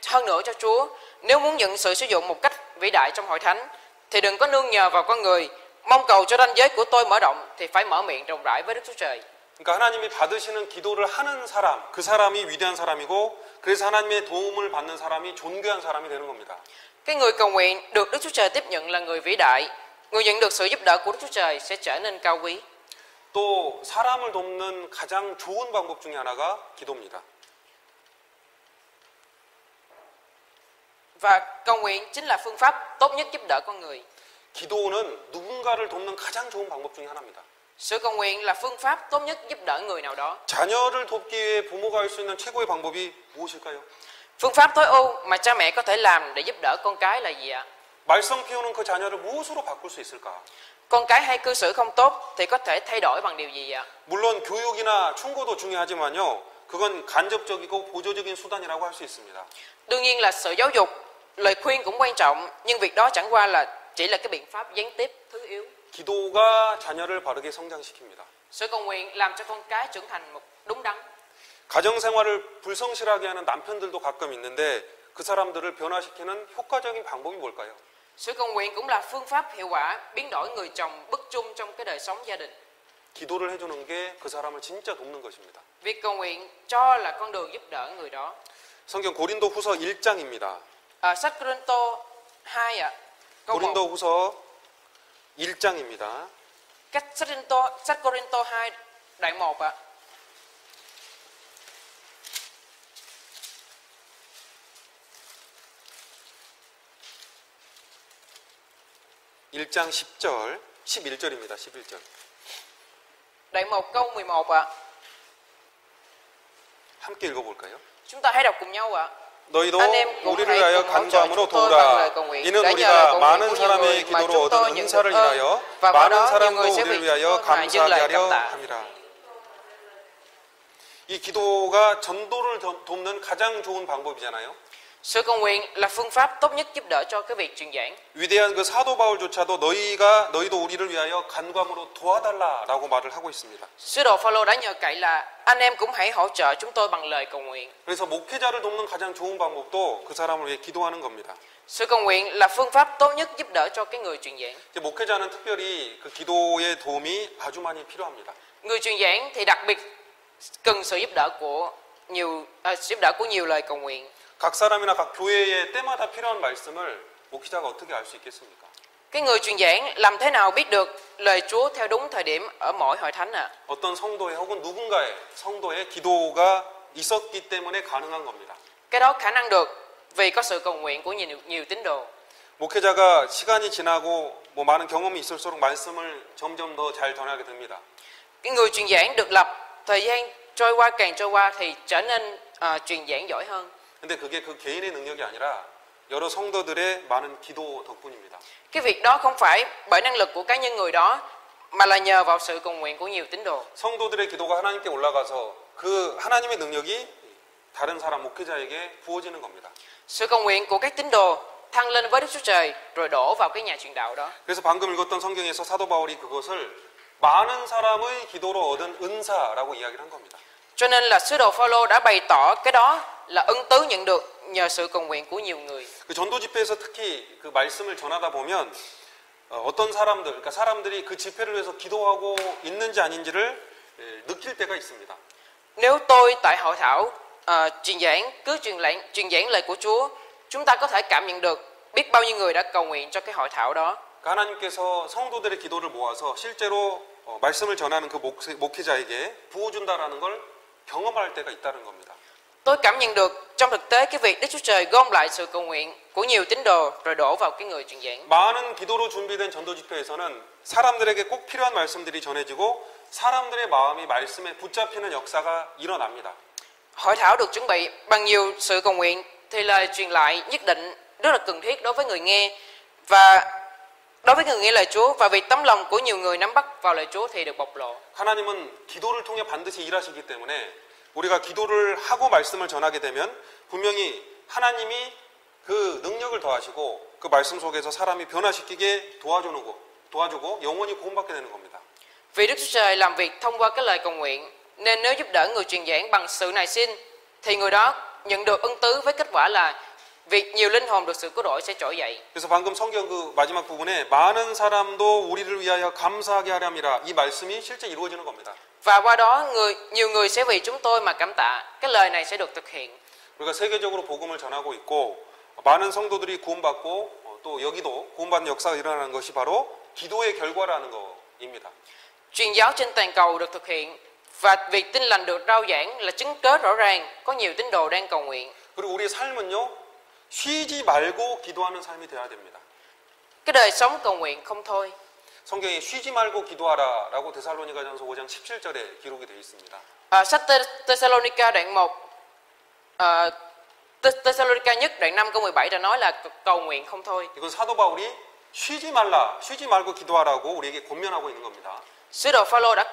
hơn nữa cho Chúa, nếu muốn nhận sự sử dụng một cách vĩ đại trong hội thánh, thì đừng có nương nhờ vào con người, mong cầu cho ranh giới của tôi mở rộng, thì phải mở miệng rộng rãi với Đức Chúa Trời. 그러니까 하나님이 받으시는 기도를 하는 사람, 그 사람이 위대한 사람이고 그래서 하나님의 도움을 받는 사람이 존귀한 사람이 되는 겁니다. Cái người cầu nguyện được Đức Chúa Trời tiếp nhận là người vĩ đại, người nhận được sự giúp đỡ của Đức Chúa Trời sẽ trở nên cao quý. 또 사람을 돕는 가장 좋은 방법 중에 하나가 기도입니다. Và cầu nguyện chính là phương pháp tốt nhất giúp đỡ con người. 기도는 누군가를 돕는 가장 좋은 방법 중에 하나입니다. Sự cầu nguyện là phương pháp tốt nhất giúp đỡ người nào đó. 자녀를 돕기 위해 부모가 할 수 있는 최고의 방법이 무엇일까요? Phương pháp tối ưu mà cha mẹ có thể làm để giúp đỡ con cái là gì ạ? 말썽 피우는 그 자녀를 무엇으로 바꿀 수 있을까? Con cái hay cư xử không tốt thì có thể thay đổi bằng điều gì ạ? 물론 교육이나 충고도 중요하지만요. 그건 간접적이고 보조적인 수단이라고 할 수 있습니다. Đương nhiên là sự giáo dục, lời khuyên cũng quan trọng, nhưng việc đó chẳng qua là chỉ là cái biện pháp gián tiếp, thứ yếu. 기도가 자녀를 바르게 성장시킵니다. Sự cầu nguyện làm cho con cái trưởng thành một đúng đắn. 가정 생활을 불성실하게 하는 남편들도 가끔 있는데 그 사람들을 변화시키는 효과적인 방법이 뭘까요? Sự cầu nguyện cũng là phương pháp hiệu quả biến đổi người chồng bất trung trong cái đời sống gia đình. 기도를 해주는 게 그 사람을 진짜 돕는 것입니다. Việc cầu nguyện cho là con đường giúp đỡ người đó. 성경 고린도후서 1장입니다. Sách Cô-rinh-tô 2 ạ. Câu 1. 고린도후서 1장입니다. Sách Cô-rinh-tô 2 đoạn 1 ạ. (1장 10절) 11절입니다. 11절. Đoạn 1 câu 11 ạ. 함께 읽어볼까요? Chúng ta hãy đọc cùng nhau ạ. 너희도 anh em cũng 우리를 hãy 위하여 cùng hỗ trợ 간구함으로 chúng tôi bằng lời 도우라. cầu nguyện. 이는 Đã nhờ lời 우리가 cầu nguyện 많은 của nhiều 사람의 người mà 기도로 chúng tôi 얻은 nhận 은사를 được ơn, 인하여 và vào 많은 đó nhiều 사람도 người sẽ 우리를 vì 위하여 chúng tôi mà dâng 감사하게 lời cảm 하려 tạ. 함이라. 이 기도가 전도를 돕는 가장 좋은 방법이잖아요. Sự cầu nguyện là phương pháp tốt nhất giúp đỡ cho cái việc truyền giảng. 위대한 그 사도 바울조차도 너희도 우리를 위하여 간구함으로 도와달라라고 말을 하고 있습니다. Sứ đồ Phaolô đã nhờ cậy là anh em cũng hãy hỗ trợ chúng tôi bằng lời cầu nguyện. 그래서 목회자를 돕는 가장 좋은 방법도 그 사람을 위해 기도하는 겁니다. Sự cầu nguyện là phương pháp tốt nhất giúp đỡ cho cái người truyền giảng. 목회자는 특별히 그 기도의 도움이 아주 많이 필요합니다. Người truyền giảng thì đặc biệt cần sự giúp đỡ của nhiều lời cầu nguyện. 각 사람이나 각 교회에 때마다 필요한 말씀을 목회자가 어떻게 알 수 있겠습니까? Cái người truyền giảng làm thế nào biết được lời Chúa theo đúng thời điểm ở mỗi hội thánh ạ? 어떤 성도의 혹은 누군가의 성도의 기도가 있었기 때문에 가능한 겁니다. Cái đó khả năng được vì có sự cầu nguyện của nhiều tín đồ. 목회자가 시간이 지나고 많은 경험이 있을수록 말씀을 점점 더 잘 전하게 됩니다. Cái người truyền giảng được lập thời gian càng trôi qua thì trở nên truyền giảng giỏi hơn. 근데 그게 그 개인의 능력이 아니라 여러 성도들의 많은 기도 덕분입니다. Cái việc đó không phải bởi năng lực của cá nhân người đó, mà là nhờ vào sự cầu nguyện của nhiều tín đồ. 성도들의 기도가 하나님께 올라가서 그 하나님의 능력이 다른 사람 목회자에게 부어지는 겁니다. Sự cầu nguyện của các tín đồ thăng lên với Đức Chúa Trời rồi đổ vào cái nhà truyền đạo đó. 그래서 방금 읽었던 성경에서 사도 바울이 그것을 많은 사람의 기도로 얻은 은사라고 이야기를 한 겁니다. Cho nên là sứ đồ Phaolô đã bày tỏ cái đó là ân tứ nhận được nhờ sự cầu nguyện của nhiều người. 그 전도 집회에서 특히 그 말씀을 전하다 보면 어떤 사람들, 그러니까 사람들이 그 집회를 위해서 기도하고 있는지 아닌지를 느낄 때가 있습니다. Nếu tôi tại hội thảo truyền giảng cứ truyền giảng lời của Chúa, chúng ta có thể cảm nhận được biết bao nhiêu người đã cầu nguyện cho cái hội thảo đó. 하나님께서 성도들의 기도를 모아서 실제로 말씀을 전하는 그 목회자에게 부어준다라는 걸 경험할 때가 있다는 겁니다. Tôi cảm nhận được trong thực tế cái việc Đức Chúa Trời gom lại sự cầu nguyện của nhiều tín đồ rồi đổ vào cái người truyền giảng. 많은 기도로 준비된 전도 집회에서는 사람들에게 꼭 필요한 말씀들이 전해지고 사람들의 마음이 말씀에 붙잡히는 역사가 일어납니다. Hội thảo được chuẩn bị bằng nhiều sự cầu nguyện thì lời truyền lại nhất định rất là cần thiết đối với người nghe, và đối với người nghe lời Chúa, và vì tấm lòng của nhiều người nắm bắt vào lời Chúa thì được bộc lộ. 하나님은 기도를 통해 반드시 일하시기 때문에 우리가 기도를 하고 말씀을 전하게 되면 분명히 하나님이 그 능력을 더하시고 그 말씀 속에서 사람이 변화시키게 도와주고 영원히 구원받게 되는 겁니다. Vì Đức Chúa Trời làm việc thông qua cái lời cầu nguyện, nên nếu giúp đỡ người truyền giảng bằng sự nài xin thì người đó nhận được ân tứ với kết quả là việc nhiều linh hồn được sự cứu rỗi sẽ trỗi dậy. 그래서 방금 성경 그 마지막 부분에 많은 사람도 우리를 위하여 감사하게 하렴이라 이 말씀이 실제 이루어지는 겁니다. Và qua đó nhiều người sẽ vì chúng tôi mà cảm tạ. Cái lời này sẽ được thực hiện. 우리가 세계적으로 복음을 전하고 있고 많은 성도들이 구원받고 또 여기도 구원받는 역사가 일어나는 것이 바로 기도의 결과라는 것입니다. Truyền giáo trên toàn cầu được thực hiện và việc tin lành được rao giảng là chứng cớ rõ ràng có nhiều tín đồ đang cầu nguyện. 그리고 우리의 삶은요 쉬지 말고 기도하는 삶이 되어야 됩니다. Cái đời sống cầu nguyện không thôi. 성경에 쉬지 말고 기도하라라고 데살로니가전서 5장 17절에 기록이 되어 있습니다. Sách Thessalonica đoạn 1, Thessalonica nhất đoạn 5 câu 17 đã nói là cầu nguyện không thôi. 이건 사도 바울이 쉬지 말고 기도하라고 우리에게 권면하고 있는 겁니다. Sứ đồ Phaolô đã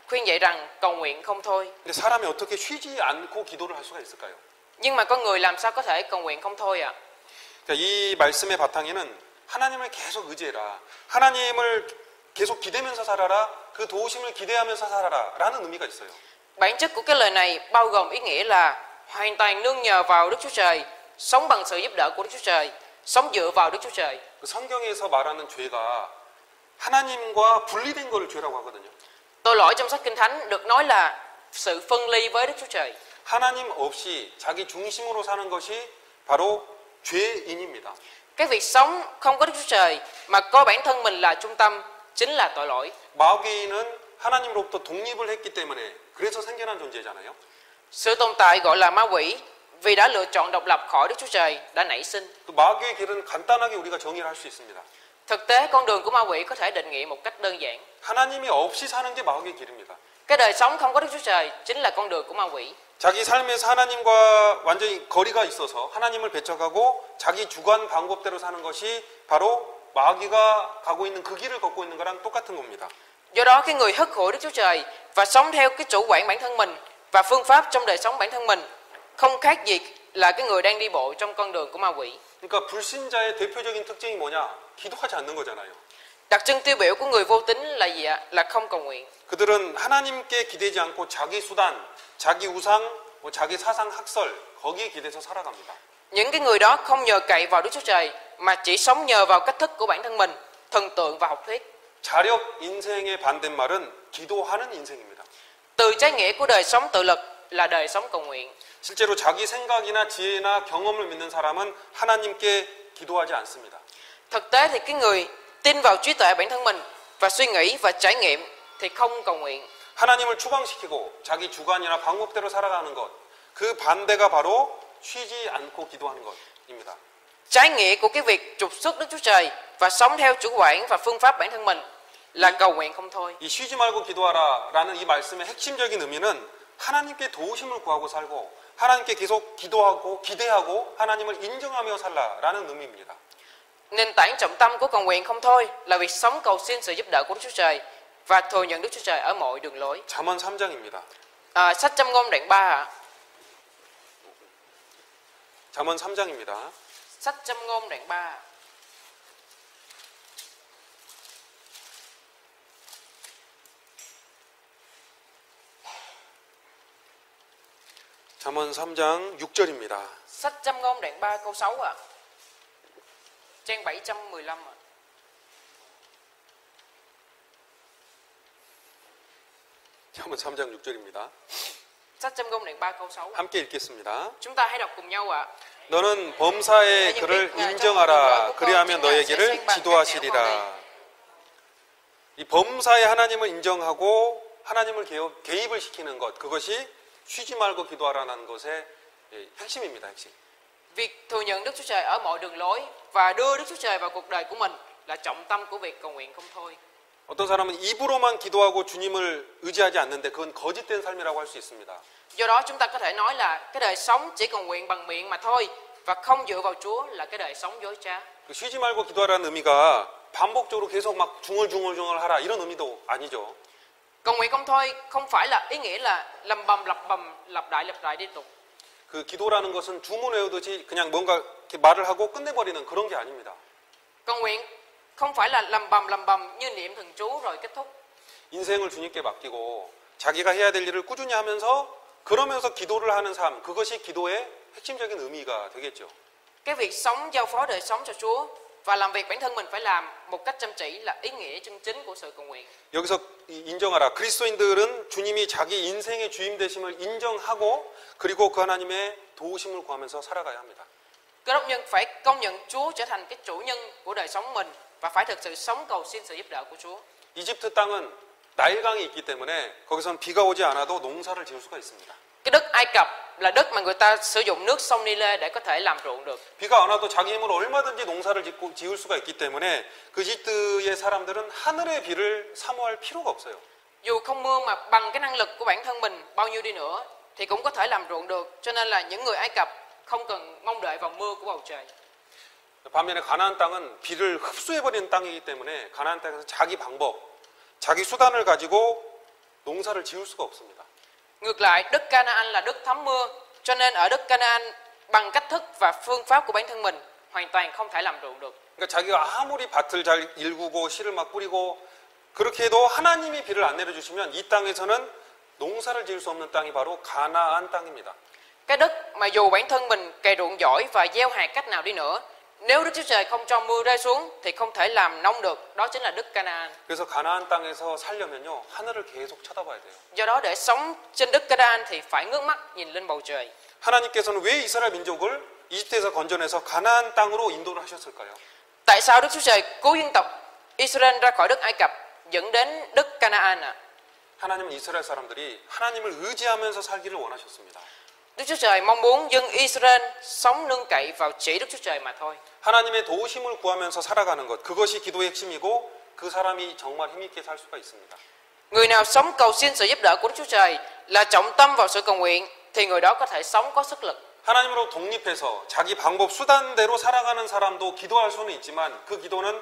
khuyên dạy rằng cầu nguyện không thôi. 근데 사람이 어떻게 쉬지 않고 기도를 할 수가 있을까요? Nhưng mà con người làm sao có thể cầu nguyện không thôi ạ? 그러니까 이 말씀의 바탕에는 하나님을 계속 의지해라. 하나님을 계속 기대면서 살아라. 그 도우심을 기대하면서 살아라라는 의미가 있어요. Bản chất của cái lời này bao gồm ý nghĩa là hoàn toàn nương nhờ vào Đức Chúa Trời, sống bằng sự giúp đỡ của Đức Chúa Trời, sống dựa vào Đức Chúa Trời. 그 성경에서 말하는 죄가 하나님과 분리된 것을 죄라고 하거든요. Tội lỗi trong sách Kinh Thánh được nói là sự phân ly với Đức Chúa Trời. 하나님 없이 자기 중심으로 사는 것이 바로 죄인입니다. Cái việc sống không có Đức Chúa Trời mà coi bản thân mình là trung tâm chính là tội lỗi. 마귀는 하나님으로부터 독립을 했기 때문에 그래서 생겨난 존재잖아요. Sự tồn tại gọi là ma quỷ vì đã lựa chọn độc lập khỏi Đức Chúa Trời đã nảy sinh. 그 마귀의 길은 간단하게 우리가 정의를 할 수 있습니다. Thực tế con đường của ma quỷ có thể định nghĩa một cách đơn giản. 하나님이 없이 사는 게 마귀의 길입니다. Cái đời sống không có Đức Chúa Trời chính là con đường của ma quỷ. 자기 삶에서 하나님과 완전히 거리가 있어서 하나님을 배척하고 자기 주관 방법대로 사는 것이 바로 마귀가 가고 있는 그 길을 걷고 있는 거랑 똑같은 겁니다. Do đó cái người hất hủi Đức Chúa Trời và sống theo cái chủ quản bản thân mình và phương pháp trong đời sống bản thân mình không khác gì là cái người đang đi bộ trong con đường của ma quỷ. 그러니까 불신자의 대표적인 특징이 뭐냐? 기도하지 않는 거잖아요. Đặc trưng tiêu biểu của người vô tín là gì ạ? Là không cầu nguyện. 그들은 하나님께 기대지 않고 자기 수단, 자기 우상, 자기 사상 학설 거기에 기대서 살아갑니다. Những cái người đó không nhờ cậy vào Đức Chúa Trời mà chỉ sống nhờ vào cách thức của bản thân mình, thần tượng và học thuyết. 자력 인생의 반대말은 기도하는 인생입니다. Từ trái nghĩa của đời sống tự lực là đời sống cầu nguyện. 실제로 자기 생각이나 지혜나 경험을 믿는 사람은 하나님께 기도하지 않습니다. Thực tế thì cái người tin vào trí tuệ bản thân mình và suy nghĩ và trải nghiệm thì không cầu nguyện. 하나님을 추방시키고 자기 주관이나 방법대로 살아가는 것, 그 반대가 바로 쉬지 않고 기도하는 것입니다. Trái nghĩa của cái việc trục xuất Đức Chúa Trời và sống theo chủ quản và phương pháp bản thân mình là cầu nguyện không thôi. 이 쉬지 말고 기도하라라는 이 말씀의 핵심적인 의미는 하나님께 도우심을 구하고 살고 하나님께 계속 기도하고 기대하고 하나님을 인정하며 살라라는 의미입니다. Nền tảng trọng tâm của cầu nguyện không thôi là việc sống cầu xin sự giúp đỡ của Đức Chúa Trời và thừa nhận Đức Chúa Trời ở mọi đường lối. 잠언 3장입니다. Sách Châm ngôn đoạn 3 ạ. 잠언 3장입니다. Sách Châm ngôn đoạn 3. 잠언 3장 6절입니다. Sách Châm ngôn đoạn 3 câu 6 ạ. Trang 715 ạ. 잠언 3장 6절입니다. Sách Châm ngôn đoạn 3 câu 6. 함께 읽겠습니다. Chúng ta hãy đọc cùng nhau ạ. 너는 범사의 그를 인정하라. 그리하면 너에게를 지도하시리라. 이 범사의 하나님을 인정하고 하나님을 개입을 시키는 것, 그것이 쉬지 말고 기도하라는 것의 핵심입니다. 핵심. Việc thừa nhận Đức Chúa Trời ở mọi đường lối và đưa Đức Chúa Trời vào cuộc đời của mình là trọng tâm của việc cầu nguyện không thôi. 어떤 사람은 입으로만 기도하고 주님을 의지하지 않는데 그건 거짓된 삶이라고 할 수 있습니다. Do đó chúng ta có thể nói là cái đời sống chỉ cầu nguyện bằng miệng mà thôi và không dựa vào Chúa là cái đời sống dối trá. 쉬지 말고 기도하라는 의미가 반복적으로 계속 막 중얼중얼 하라 이런 의미도 아니죠. Cầu nguyện không thôi không phải là ý nghĩa là lầm bầm lặp lại liên tục. 그 기도라는 것은 주문 외우듯이 그냥 뭔가 이렇게 말을 하고 끝내버리는 그런 게 아닙니다. Cầu nguyện không phải là lầm bầm như niệm thần chú rồi kết thúc. 인생을 주님께 맡기고 자기가 해야 될 일을 꾸준히 하면서 그러면서 기도를 하는 삶, 그것이 기도의 핵심적인 의미가 되겠죠. Cái việc sống giao phó đời sống cho Chúa và làm việc bản thân mình phải làm một cách chăm chỉ là ý nghĩa chân chính của sự cầu nguyện. 여기서 인정하라. 그리스도인들은 주님이 자기 인생의 주임 되심을 인정하고 그리고 그 하나님의 도우심을 구하면서 살아가야 합니다. Cơ đốc nhân phải công nhận Chúa trở thành cái chủ nhân của đời sống mình và phải thực sự sống cầu xin sự giúp đỡ của Chúa. 이집트 땅은 나일강이 있기 때문에 거기선 비가 오지 않아도 농사를 지을 수가 있습니다. Cái đất Ai Cập là đất mà người ta sử dụng nước sông Ni-lê để có thể làm ruộng được. 비가 안 와도 자기 힘으로 얼마든지 농사를 지을 수가 있기 때문에 그 이집트의 사람들은 하늘의 비를 사모할 필요가 없어요. Dù không mưa mà bằng cái năng lực của bản thân mình bao nhiêu đi nữa thì cũng có thể làm ruộng được. Cho nên là những người Ai Cập không cần mong đợi vào mưa của bầu trời. 반면에 가나안 땅은 비를 흡수해버리는 땅이기 때문에 가나안 땅에서 자기 방법, 자기 수단을 가지고 농사를 지을 수가 없습니다. Ngược lại, đất Canaan là đất thấm mưa, cho nên ở đất Canaan bằng cách thức và phương pháp của bản thân mình hoàn toàn không thể làm ruộng được. 그러니까 자기가 아무리 밭을 잘 일구고 씨를 막 뿌리고 그렇게 해도 하나님이 비를 안 내려주시면 이 땅에서는 농사를 지을 수 없는 땅이 바로 가나안 땅입니다. Cái đất mà dù bản thân mình cày ruộng giỏi và gieo hạt cách nào đi nữa, nếu Đức Chúa Trời không cho mưa rơi xuống thì không thể làm nông được, đó chính là đất Canaan. 그래서 가나안 땅에서 살려면요 하늘을 계속 쳐다봐야 돼요. Do đó để sống trên đất Canaan thì phải ngước mắt nhìn lên bầu trời. 하나님께서는 왜 이스라엘 민족을 이집트에서 건져내서 가나안 땅으로 인도를 하셨을까요? Tại sao Đức Chúa Trời cứu dân tộc Israel ra khỏi đất Ai Cập dẫn đến đất Canaan ạ? 하나님은 이스라엘 사람들이 하나님을 의지하면서 살기를 원하셨습니다. Đức Chúa Trời mong muốn dân Israel sống nương cậy vào chỉ Đức Chúa Trời mà thôi. 하나님의 도우심을 구하면서 살아가는 것, 그것이 기도의 핵심이고 그 사람이 정말 힘있게 살 수가 있습니다. Người nào sống cầu xin sự giúp đỡ của Đức Chúa Trời là trọng tâm vào sự cầu nguyện thì người đó có thể sống có sức lực. 하나님으로 독립해서 자기 방법 수단대로 살아가는 사람도 기도할 수는 있지만 그 기도는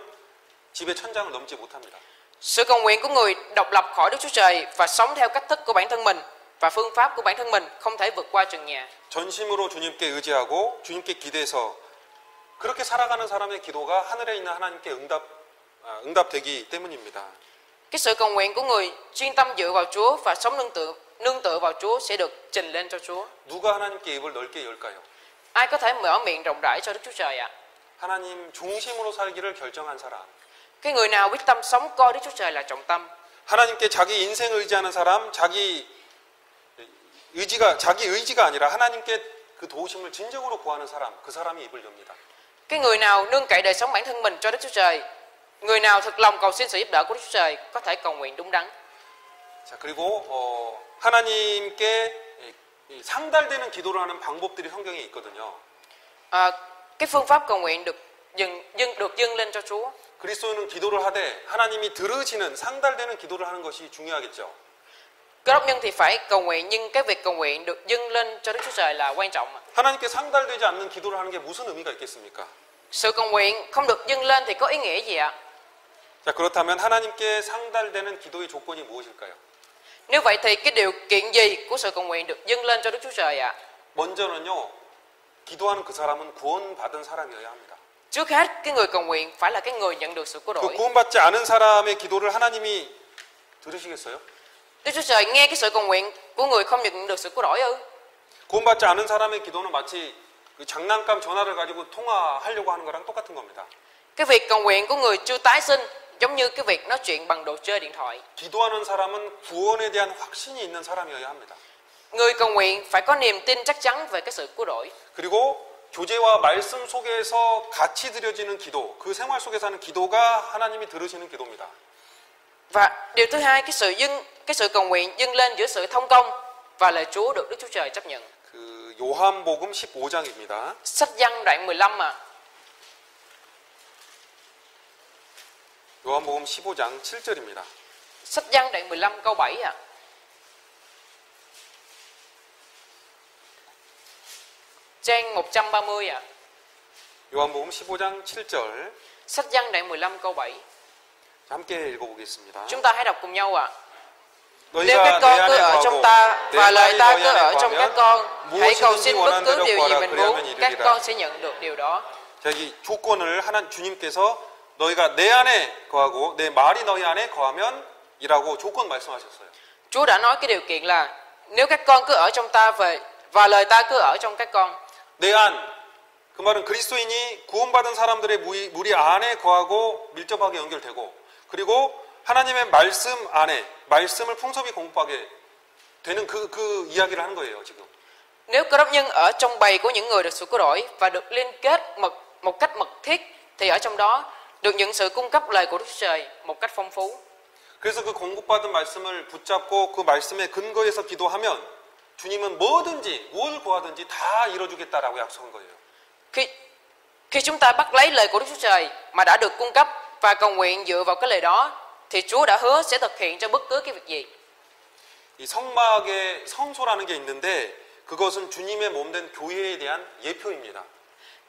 집의 천장을 넘지 못합니다. Sự cầu nguyện của người độc lập khỏi Đức Chúa Trời và sống theo cách thức của bản thân mình và phương pháp của bản thân mình không thể vượt qua trần nhà. 전심으로 주님께 의지하고 주님께 기대서 그렇게 살아가는 사람의 기도가 하늘에 있는 하나님께 응답되기 때문입니다. Cái sự cầu nguyện của người chuyên tâm dựa vào Chúa và sống nương tựa vào Chúa sẽ được trình lên cho Chúa. 누가 하나님께 입을 넓게 열까요? Ai có thể mở miệng rộng rãi cho Đức Chúa Trời ạ? 하나님 중심으로 살기를 결정한 사람. Cái người nào quyết tâm sống coi Đức Chúa Trời là trọng tâm. 하나님께 자기 인생을 의지하는 사람, 자기 의지가 아니라 하나님께 그 도우심을 진정으로 구하는 사람, 그 사람이 입을 엽니다. Cái người nào nương cậy đời sống bản thân mình cho Đức Chúa Trời, người nào thực lòng cầu xin sự giúp đỡ của Đức Chúa Trời có thể cầu nguyện đúng đắn. 자, 그리고 하나님께 상달되는 기도를 하는 방법들이 성경에 있거든요. Cái phương pháp cầu nguyện được dâng lên cho Chúa. 그리스도는 기도를 하되 하나님이 들으시는 상달되는 기도를 하는 것이 중요하겠죠. Cơ đốc nhân thì phải cầu nguyện, nhưng cái việc cầu nguyện được dâng lên cho Đức Chúa Trời là quan trọng. 하나님께 상달되지 않는 기도를 하는 게 무슨 의미가 있겠습니까? Sự cầu nguyện không được dâng lên thì có ý nghĩa gì ạ? 자, 그렇다면 하나님께 상달되는 기도의 조건이 무엇일까요? Nếu vậy thì cái điều kiện gì của sự cầu nguyện được dâng lên cho Đức Chúa Trời ạ? 먼저는요, 기도하는 그 사람은 구원받은 사람이어야 합니다. Trước hết, cái người cầu nguyện phải là cái người nhận được sự cứu 그 rỗi. 구원받지 않은 사람의 기도를 하나님이 들으시겠어요? Đức Chúa Trời nghe cái sự cầu nguyện của người không nhận được sự cứu rỗi ư? 구원받지 않은 사람의 기도는 마치 그 장난감 전화를 가지고 통화하려고 하는 거랑 똑같은 겁니다. Cái việc cầu nguyện của người chưa tái sinh giống như cái việc nói chuyện bằng đồ chơi điện thoại. 기도하는 사람은 구원에 대한 확신이 있는 사람이어야 합니다. Người cầu nguyện phải có niềm tin chắc chắn về cái sự cứu rỗi. 그리고 교제와 말씀 속에서 같이 드려지는 기도, 그 생활 속에서 하는 기도가 하나님이 들으시는 기도입니다. Và điều thứ hai, cái sự cầu nguyện dâng lên giữa sự thông công và lời Chúa được Đức Chúa Trời chấp nhận. 그 요한복음 15장입니다. Sách Giăng đoạn 15 ạ. 요한복음 15장 7절입니다. Sách Giăng đoạn 15 câu 7 ạ. Trang 130 ạ. 요한복음 15장 7절. Sách Giăng đoạn 15 câu 7. 함께 읽어보겠습니다. Chúng ta hãy đọc cùng nhau ạ. Nếu 너희가 các 내 con 안에 cứ ở trong 거하고 ta 내 và lời 말이 ta 너희 cứ ở 안에 trong các con, 거하면 hãy cầu 무엇이든지 xin bất 원하는 cứ 대로 điều gì 구하라 mình 그리하면 muốn, các 이루리라. con sẽ nhận được điều đó. 자, 이 조건을 주님께서 너희가 내 안에 거하고 내 말이 너희 안에 거하면 이라고 조건 말씀하셨어요. Chúa đã nói cái điều kiện là nếu các con cứ ở trong ta và lời ta cứ ở trong các con. 내 안, 그 말은 그리스도인이 구원받은 사람들의 무리 안에 거하고 밀접하게 연결되고, 그리고 하나님의 말씀 안에 말씀을 풍성히 공급하게 되는 그 이야기를 하는 거예요, 지금. Nếu cơ đốc nhân ở trong bầy của những người được sự cứu rỗi và được liên kết một cách mật thiết thì ở trong đó được những sự cung cấp lời của Đức Chúa Trời một cách phong phú. 그래서 그 공급받은 말씀을 붙잡고 그 말씀의 근거에서 기도하면 주님은 뭐든지 뭘 구하든지 다 이뤄주겠다라고 약속한 거예요. Khi chúng ta bắt lấy lời của Đức Chúa Trời mà đã được cung cấp và cầu nguyện dựa vào cái lời đó thì Chúa đã hứa sẽ thực hiện cho bất cứ cái việc gì. 이 성막에 성소라는 게 있는데 그것은 주님의 몸된 교회에 대한 예표입니다.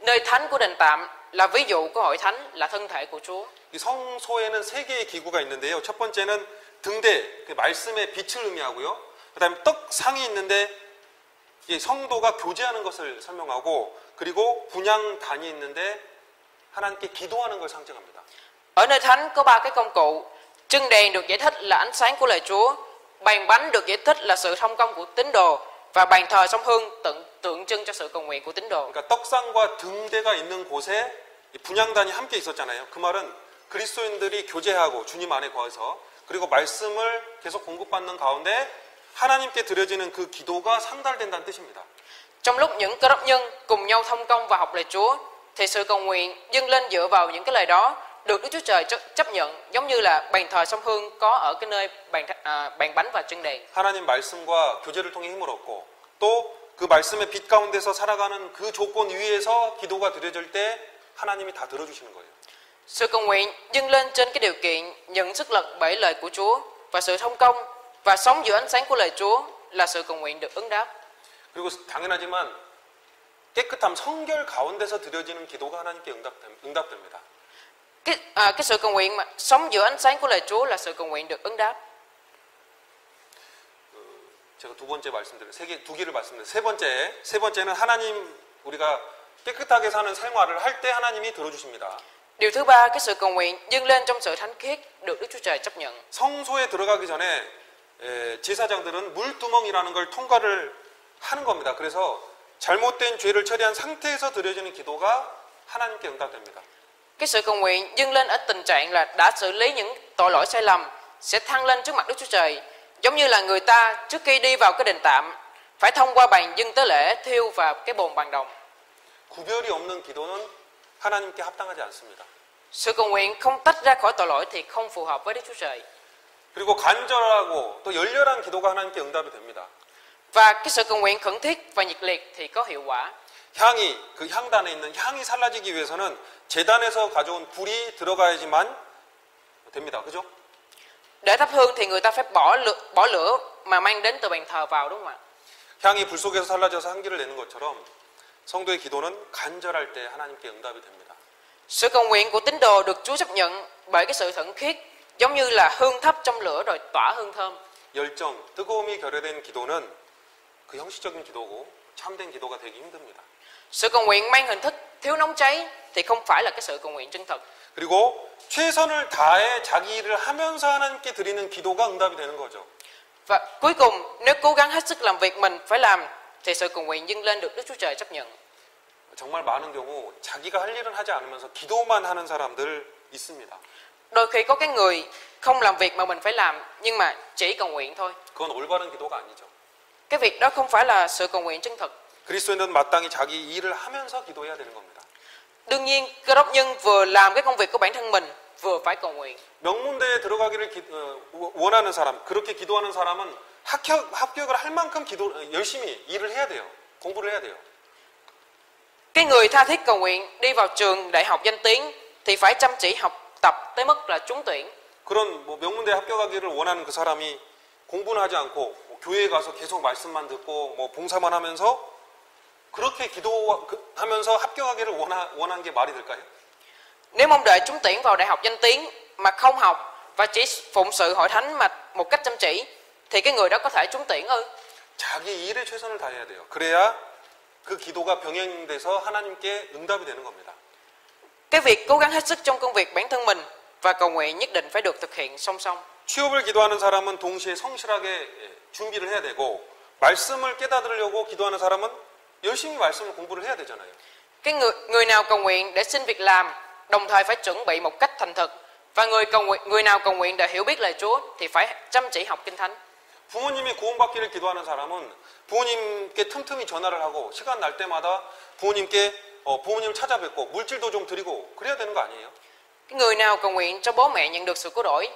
Nơi thánh của đền tạm là ví dụ của hội thánh, là thân thể của Chúa. 이 성소에는 세 개의 기구가 있는데요. 첫 번째는 등대, 그 말씀의 빛을 의미하고요. 그다음에 떡상이 있는데 이 성도가 교제하는 것을 설명하고, 그리고 분향단이 있는데 하나님께 기도하는 걸 상징합니다. Ở nơi thánh có ba cái công cụ. Chân đèn được giải thích là ánh sáng của lời Chúa, bàn bánh được giải thích là sự thông công của tín đồ, và bàn thờ sông hương tượng trưng cho sự cầu nguyện của tín đồ. 그러니까 떡상과 등대가 있는 곳에 이 분향단이 함께 있었잖아요. 그 말은 그리스도인들이 교제하고 주님 안에 거해서, 그리고 말씀을 계속 공급받는 가운데 하나님께 드려지는 그 기도가 상달된다는 뜻입니다. Trong lúc những cơ đốc nhân cùng nhau thông công và học lời Chúa thì sự cầu nguyện dâng lên dựa vào những cái lời đó được Đức Chúa Trời chấp nhận, giống như là bàn thờ sông hương có ở cái nơi bàn bánh và chân đèn. 하나님 말씀과 교제를 통해 힘을 얻고, 또 그 말씀의 빛 가운데서 살아가는 그 조건 위에서 기도가 드려질 때 하나님이 다 들어주시는 거예요. Sự cầu nguyện dâng lên trên cái điều kiện nhận sức lực bởi lời của Chúa và sự thông công và sống giữa ánh sáng của lời Chúa là sự cầu nguyện được ứng đáp. 그리고 당연하지만 깨끗함 성결 가운데서 드려지는 기도가 하나님께 응답됩니다. Cái sự cầu nguyện mà sống giữa ánh sáng của lời Chúa là sự cầu nguyện được ứng đáp. 제가 두 개를 말씀드려요. 세 번째는 하나님, 우리가 깨끗하게 사는 생활을 할 때 하나님이 들어주십니다. Điều thứ ba, cái sự cầu nguyện dâng lên trong sự thánh khiết được Đức Chúa Trời chấp nhận. 성소에 들어가기 전에 제사장들은 물두멍이라는 걸 통과를 하는 겁니다. 그래서 잘못된 죄를 처리한 상태에서 드려지는 기도가 하나님께 응답됩니다. Cái sự cầu nguyện dâng lên ở tình trạng là đã xử lý những tội lỗi sai lầm sẽ thăng lên trước mặt Đức Chúa Trời, giống như là người ta trước khi đi vào cái đền tạm phải thông qua bàn dâng tế lễ, thiêu và cái bồn bằng đồng. 구별이 없는 기도는 하나님께 합당하지 않습니다. Sự cầu nguyện không tách ra khỏi tội lỗi thì không phù hợp với Đức Chúa Trời. 그리고 간절하고 또 열렬한 기도가 하나님께 응답이 됩니다. Và cái sự cầu nguyện khẩn thiết và nhiệt liệt thì có hiệu quả. 향이, 그 향단에 있는 향이 살라지기 위해서는 제단에서 가져온 불이 들어가야지만 됩니다. 그죠? Để thắp hương thì người ta phải bỏ lửa mà mang đến từ bàn thờ vào, đúng không ạ? 향이 불 속에서 살라져서 향기를 내는 것처럼 성도의 기도는 간절할 때 하나님께 응답이 됩니다. Sự cầu nguyện của tín đồ được Chúa chấp nhận bởi cái sự thuần khiết, giống như là hương thấp trong lửa rồi tỏa hương thơm. 열정, 뜨거움이 결여된 기도는 그 형식적인 기도고 참된 기도가 되기 힘듭니다. Sự cầu nguyện mang hình thức thiếu nóng cháy thì không phải là cái sự cầu nguyện chân thật. 그리고 최선을 다해 자기 일을 하면서 하나님께 드리는 기도가 응답이 되는 거죠. Và cuối cùng, nếu cố gắng hết sức làm việc mình phải làm thì sự cầu nguyện dâng lên được Đức Chúa Trời chấp nhận. 정말 많은 경우 자기가 할 일은 하지 않으면서 기도만 하는 사람들 있습니다. Đôi khi có cái người không làm việc mà mình phải làm nhưng mà chỉ cầu nguyện thôi. 그건 올바른 기도가 아니죠. Cái việc đó không phải là sự cầu nguyện chân thật. 그리스도인은 마땅히 자기 일을 하면서 기도해야 되는 겁니다. Đương nhiên, Cơ đốc nhân vừa làm cái công việc của bản thân mình, vừa phải cầu nguyện. 명문대에 들어가기를 원하는 사람, 그렇게 기도하는 사람은 합격을 할 만큼 열심히 일을 해야 돼요. 공부를 해야 돼요. Cái người tha thiết cầu nguyện đi vào trường đại học danh tiếng thì phải chăm chỉ học tập tới mức là trúng tuyển. 그런 명문대에 합격하기를 원하는 그 사람이 공부는 하지 않고 교회에 가서 계속 말씀만 듣고 봉사만 하면서 그렇게 기도하면서 합격하기를 원한 게 말이 될까요? Nếu mong đợi trúng tuyển vào đại học danh tiếng mà không học và chỉ phụng sự hội thánh mà một cách chăm chỉ thì cái người đó có thể trúng tuyển ư? 자기 일에 최선을 다해야 돼요. 그래야 그 기도가 병행돼서 하나님께 응답이 되는 겁니다. Cái việc cố gắng hết sức trong công việc bản thân mình và cầu nguyện nhất định phải được thực hiện song song. 취업을 기도하는 사람은 동시에 성실하게 준비를 해야 되고 말씀을 깨닫으려고 기도하는 사람은 열심히 말씀을 공부를 해야 되잖아요. Cái người nào cầu nguyện để xin việc làm đồng thời phải chuẩn bị một cách thành thực, và người nào cầu nguyện để hiểu biết lời Chúa thì phải chăm chỉ học kinh thánh. 부모님이 구원받기를 기도하는 사람은 부모님께 틈틈이 전화를 하고 시간 날 때마다 부모님을 찾아뵙고 물질도 좀 드리고 그래야 되는 거 아니에요? Cái người nào cầu nguyện cho bố mẹ nhận được sự cứu rỗi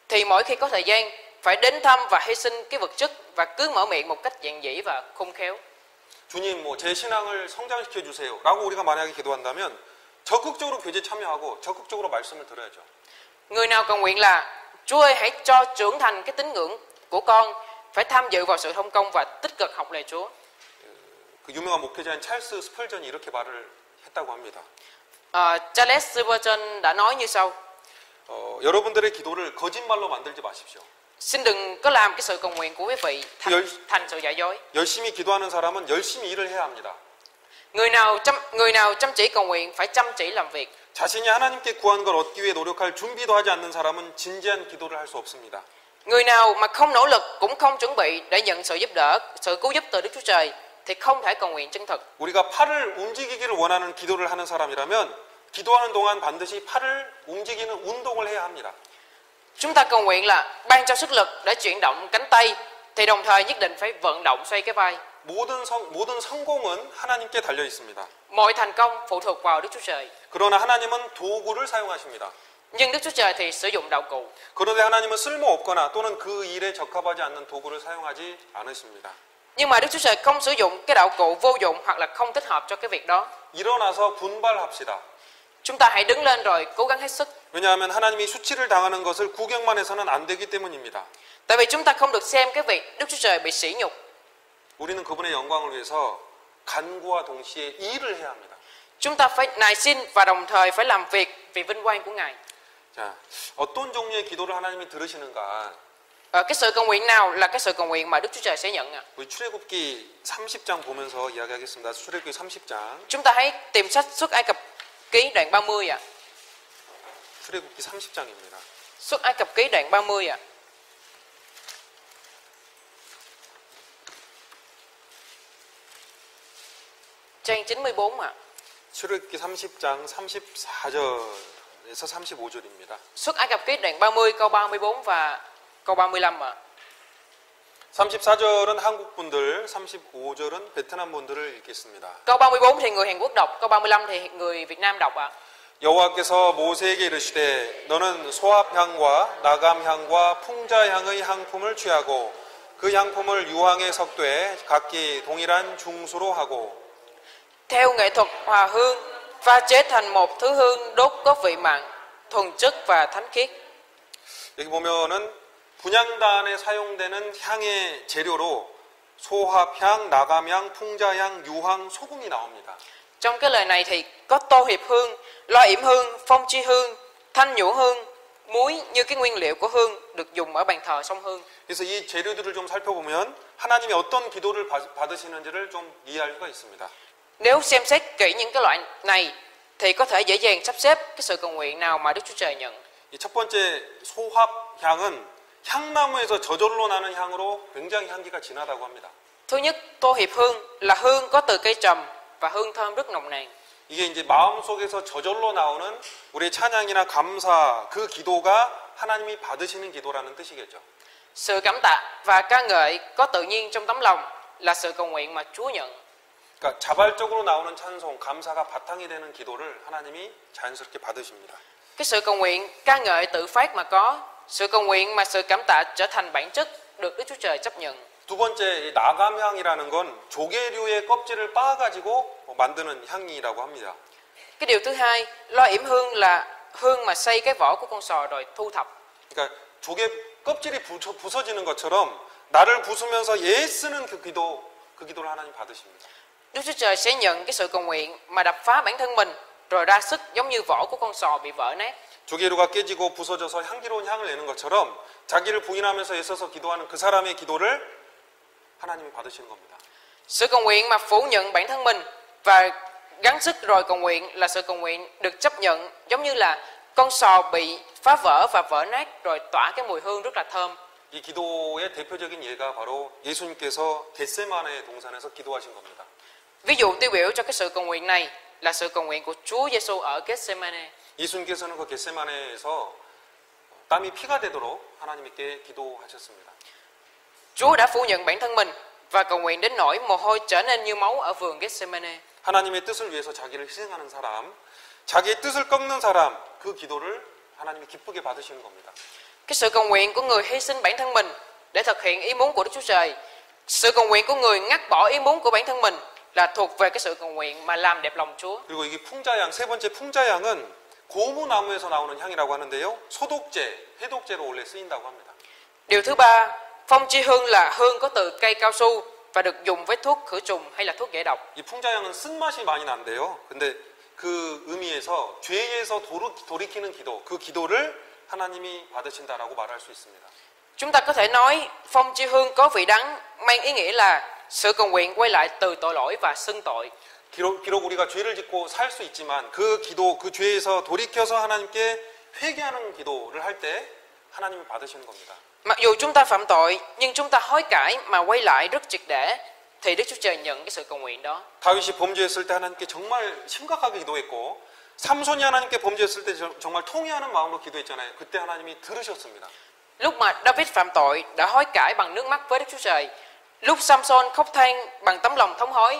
thì mỗi khi có thời gian phải đến thăm và hy sinh cái vật chất và cứ mở miệng một cách giản dị và khôn khéo. 주님, 제 신앙을 성장시켜 주세요라고 우리가 만약에 기도한다면 적극적으로 교제 참여하고 적극적으로 말씀을 들어야죠. Người nào cầu nguyện là Chúa ơi hãy cho trưởng thành cái tín ngưỡng của con, phải tham dự vào sự thông công và tích cực học lời Chúa. 그 유명한 목회자인 찰스 스펄전이 이렇게 말을 했다고 합니다. Charles Spurgeon đã nói như sau: 여러분들의 기도를 거짓말로 만들지 마십시오. Xin đừng có làm cái sự cầu nguyện của quý vị thành sự giả dối. 열심히 기도하는 사람은 열심히 일을 해야 합니다. Người nào chăm chỉ cầu nguyện phải chăm chỉ làm việc. 자신이 하나님께 구한 걸 얻기 위해 노력할 준비도 하지 않는 사람은 진지한 기도를 할 수 없습니다. Người nào mà không nỗ lực cũng không chuẩn bị để nhận sự giúp đỡ, sự cứu giúp từ Đức Chúa Trời thì không thể cầu nguyện chân thật. 우리가 팔을 움직이기를 원하는 기도를 하는 사람이라면 기도하는 동안 반드시 팔을 움직이는 운동을 해야 합니다. Chúng ta cầu nguyện là ban cho sức lực để chuyển động cánh tay thì đồng thời nhất định phải vận động xoay cái vai. 모든 성공은 하나님께 달려 있습니다. Mọi thành công phụ thuộc vào Đức Chúa Trời. 그러나 하나님은 도구를 사용하십니다. Nhưng Đức Chúa Trời thì sử dụng đạo cụ. 그런데 하나님은 쓸모없거나 또는 그 일에 적합하지 않는 도구를 사용하지 않으십니다. Nhưng mà Đức Chúa Trời không sử dụng cái đạo cụ vô dụng hoặc là không thích hợp cho cái việc đó. 일어나서 분발합시다. Chúng ta hãy đứng lên rồi cố gắng hết sức. 왜냐하면 하나님이 수치를 당하는 것을 구경만 해서는 안 되기 때문입니다. Tại vì chúng ta không được xem cái việc Đức Chúa Trời bị sỉ nhục. 우리는 그분의 영광을 위해서 간구와 동시에 일을 해야 합니다. Chúng ta phải nài xin và đồng thời phải làm việc vì vinh quang của Ngài. 자, 어떤 종류의 기도를 하나님이 들으시는가? Cái sự cầu nguyện nào là cái sự cầu nguyện mà Đức Chúa Trời sẽ nhận ạ? 우리 출애굽기 30장 보면서 이야기하겠습니다. 출애굽기 30장. Chúng ta hãy tìm sách Xuất Ai Cập ký đoạn 30 ạ. 출애굽기 30장입니다. Xuất Ai Cập ký đoạn 30 ạ. Trang 94 ạ. 출애굽기 30장 34절에서 35절입니다. Xuất Ai Cập ký đoạn 30 câu 34 và câu 35 ạ. 34절은 한국 분들, 35절은 베트남 분들을 읽겠습니다. Câu 34 thì người Hàn Quốc đọc, câu 35 thì người Việt Nam đọc ạ. 여호와께서 모세에게 이르시되 너는 소합향과 나감향과 풍자향의 향품을 취하고 그 향품을 유황에 섞되 각기 동일한 중수로 하고 Theo nghệ thuật hòa hương, pha chế thành một thứ hương đốt có vị mặn, thuần chất và thánh khiết. 여기 보면은 분향단에 사용되는 향의 재료로 소합향, 나감향, 풍자향, 유황, 소금이 나옵니다. Trong cái lời này thì có tô hiệp hương, loa yểm hương, phong chi hương, thanh nhũ hương, muối như cái nguyên liệu của hương được dùng ở bàn thờ sông Hương. 그래서 이 재료들을 좀 살펴보면 하나님이 어떤 기도를 받으시는지를 좀 이해할 수가 있습니다. Nếu xem xét kỹ những cái loại này thì có thể dễ dàng sắp xếp cái sự cầu nguyện nào mà Đức Chúa Trời nhận. 이 첫 번째 소합향은 향나무에서 저절로 나는 향으로 굉장히 향기가 진하다고 합니다. Thứ nhất, tô hiệp hương là hương có từ cây trầm và hương thơm rất nồng nàn. 이게 이제 마음속에서 저절로 나오는 우리의 찬양이나 감사 그 기도가 하나님이 받으시는 기도라는 뜻이겠죠. Sự cảm tạ và ca ngợi có tự nhiên trong tấm lòng là sự cầu nguyện mà Chúa nhận. 그러니까 자발적으로 나오는 찬송, 감사가 바탕이 되는 기도를 하나님이 자연스럽게 받으십니다. Cái sự cầu nguyện ca ngợi tự phát mà có, sự cầu nguyện mà sự cảm tạ trở thành bản chất được Đức Chúa Trời chấp nhận. 두 번째, 이 나감향이라는 건 조개류의 껍질을 빻아가지고 만드는 향이라고 합니다. Cái điều thứ hai, loa yểm hương là hương mà xay cái vỏ của con sò rồi thu thập. 그러니까 조개 껍질이 부서지는 것처럼 나를 부수면서 애쓰는 그 기도를 하나님 받으십니다. Đức Chúa Trời sẽ nhận cái sự cầu nguyện mà đập phá bản thân mình rồi ra sức giống như vỏ của con sò bị vỡ nát. 조개류가 깨지고 부서져서 향기로운 향을 내는 것처럼 자기를 부인하면서 애써서 기도하는 그 사람의 기도를 하나님이 받으시는 겁니다. Sự cầu nguyện mà phủ nhận bản thân mình và gắng sức rồi cầu nguyện là sự cầu nguyện được chấp nhận, giống như là con sò bị phá vỡ và vỡ nát rồi tỏa cái mùi hương rất là thơm. 이 기도의 대표적인 예가 바로 예수님께서 겟세마네 동산에서 기도하신 겁니다. Ví dụ tiêu biểu cho cái sự cầu nguyện này là sự cầu nguyện của Chúa Giêsu ở Gethsemane. 예수님께서는 그 겟세마네에서 땀이 피가 되도록 하나님께 기도하셨습니다. Chúa đã phủ nhận bản thân mình và cầu nguyện đến nỗi mồ hôi trở nên như máu ở vườn Gethsemane. 하나님의 뜻을 위해서 자기를 희생하는 사람, 자기의 뜻을 꺾는 사람, 그 기도를 하나님이 기쁘게 받으시는 겁니다. Cái sự cầu nguyện của người hy sinh bản thân mình để thực hiện ý muốn của Đức Chúa Trời, sự cầu nguyện của người ngắt bỏ ý muốn của bản thân mình là thuộc về cái sự cầu nguyện mà làm đẹp lòng Chúa. 그리고 이게 풍자향, 세 번째 풍자향은 고무나무에서 나오는 향이라고 하는데요. 소독제, 해독제로 원래 쓰인다고 합니다. Điều thứ ba, phong chi hương là hương có từ cây cao su và được dùng với thuốc khử trùng hay là thuốc giải độc. 이 풍자향은 쓴맛이 많이 난대요. 근데 그 의미에서 죄에서 돌이키는 기도, 그 기도를 하나님이 받으신다라고 말할 수 있습니다. Chúng ta có thể nói phong chi hương có vị đắng mang ý nghĩa là sự cầu nguyện quay lại từ tội lỗi và xưng tội. 비록 우리가 죄를 짓고 살 수 있지만 그 기도, 그 죄에서 돌이켜서 하나님께 회개하는 기도를 할 때 하나님이 받으시는 겁니다. Mặc dù chúng ta phạm tội nhưng chúng ta hối cải mà quay lại rất triệt để thì Đức Chúa Trời nhận cái sự cầu nguyện đó. 다윗이 범죄했을 때 하나님께 정말 심각하게 기도했고 삼손이 하나님께 범죄했을 때 정말 통회하는 마음으로 기도했잖아요. 그때 하나님이 들으셨습니다. Lúc mà David phạm tội đã hối cải bằng nước mắt với Đức Chúa Trời. Lúc Samson khóc than bằng tấm lòng thống hối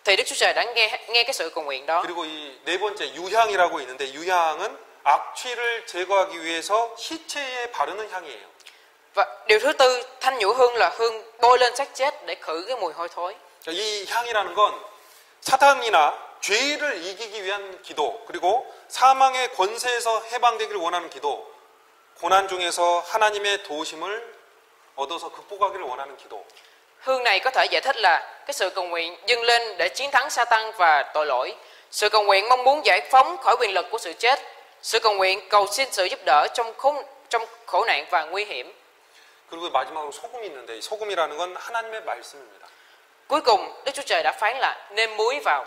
thì Đức Chúa Trời đã nghe cái sự cầu nguyện đó. 그리고 이 네 번째 유향이라고 있는데 유향은 악취를 제거하기 위해서 시체에 바르는 향이에요. Và điều thứ tư, thanh nhũ hương là hương bôi lên xác chết để khử cái mùi hôi thối. 이 향이라는 건 사탄이나 죄를 이기기 위한 기도, 그리고 사망의 권세에서 해방되기를 원하는 기도, 고난 중에서 하나님의 도우심을 얻어서 극복하기를 원하는 기도. Hương này có thể giải thích là cái sự cầu nguyện dâng lên để chiến thắng Satan và tội lỗi, sự cầu nguyện mong muốn giải phóng khỏi quyền lực của sự chết, sự cầu nguyện cầu xin sự giúp đỡ trong khổ nạn và nguy hiểm. 그리고 마지막으로 소금이 있는데 이 소금이라는 건 하나님의 말씀입니다. Cuối cùng Đức Chúa Trời đã phán là nêm muối vào.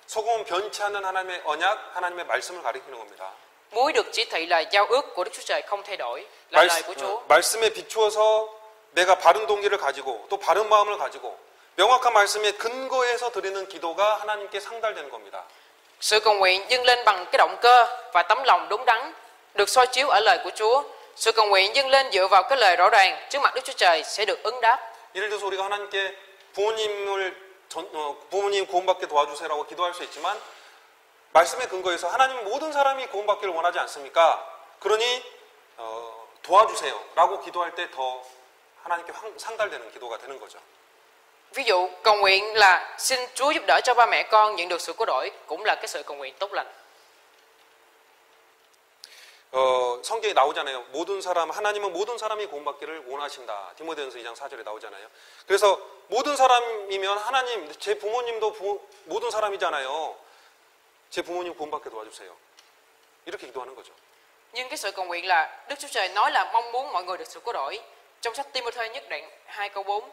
소금은 변치 않는 하나님의 언약, 하나님의 말씀을 가리키는 겁니다. Muối được chỉ thị là giao ước của Đức Chúa Trời không thay đổi, là lời của Chúa. 말씀에 비추어서 내가 바른 동기를 가지고 또 바른 마음을 가지고 명확한 말씀에 근거해서 드리는 기도가 하나님께 상달되는 겁니다. Sự cầu nguyện dâng lên bằng cái động cơ và tấm lòng đúng đắn, được soi chiếu ở lời của Chúa. Sự cầu nguyện dâng lên dựa vào cái lời rõ ràng trước mặt Đức Chúa Trời sẽ được ứng đáp. 예를 들어서 우리가 하나님께 부모님 구원받게 도와주세요라고 기도할 수 있지만 말씀에 근거해서 하나님 모든 사람이 구원받기를 원하지 않습니까? 그러니 도와주세요라고 기도할 때 더 하나님께 상달되는 기도가 되는 거죠. Ví dụ cầu nguyện là xin Chúa giúp đỡ cho ba mẹ con nhận được sự cứu rỗi cũng là cái sự cầu nguyện tốt lành. 성경에 나오잖아요. 모든 사람, 하나님은 모든 사람이 구원받기를 원하신다. 디모데전서 2장 4절에 나오잖아요. 그래서 모든 사람이면 하나님, 제 부모님도 모든 사람이잖아요. 제 부모님 구원받게 도와주세요. 이렇게 기도하는 거죠. Nhưng cái sự cầu nguyện là Đức Chúa Trời nói là mong muốn mọi người được sự cứu rỗi. Trong sách Timôthê nhất đoạn 2 câu 4,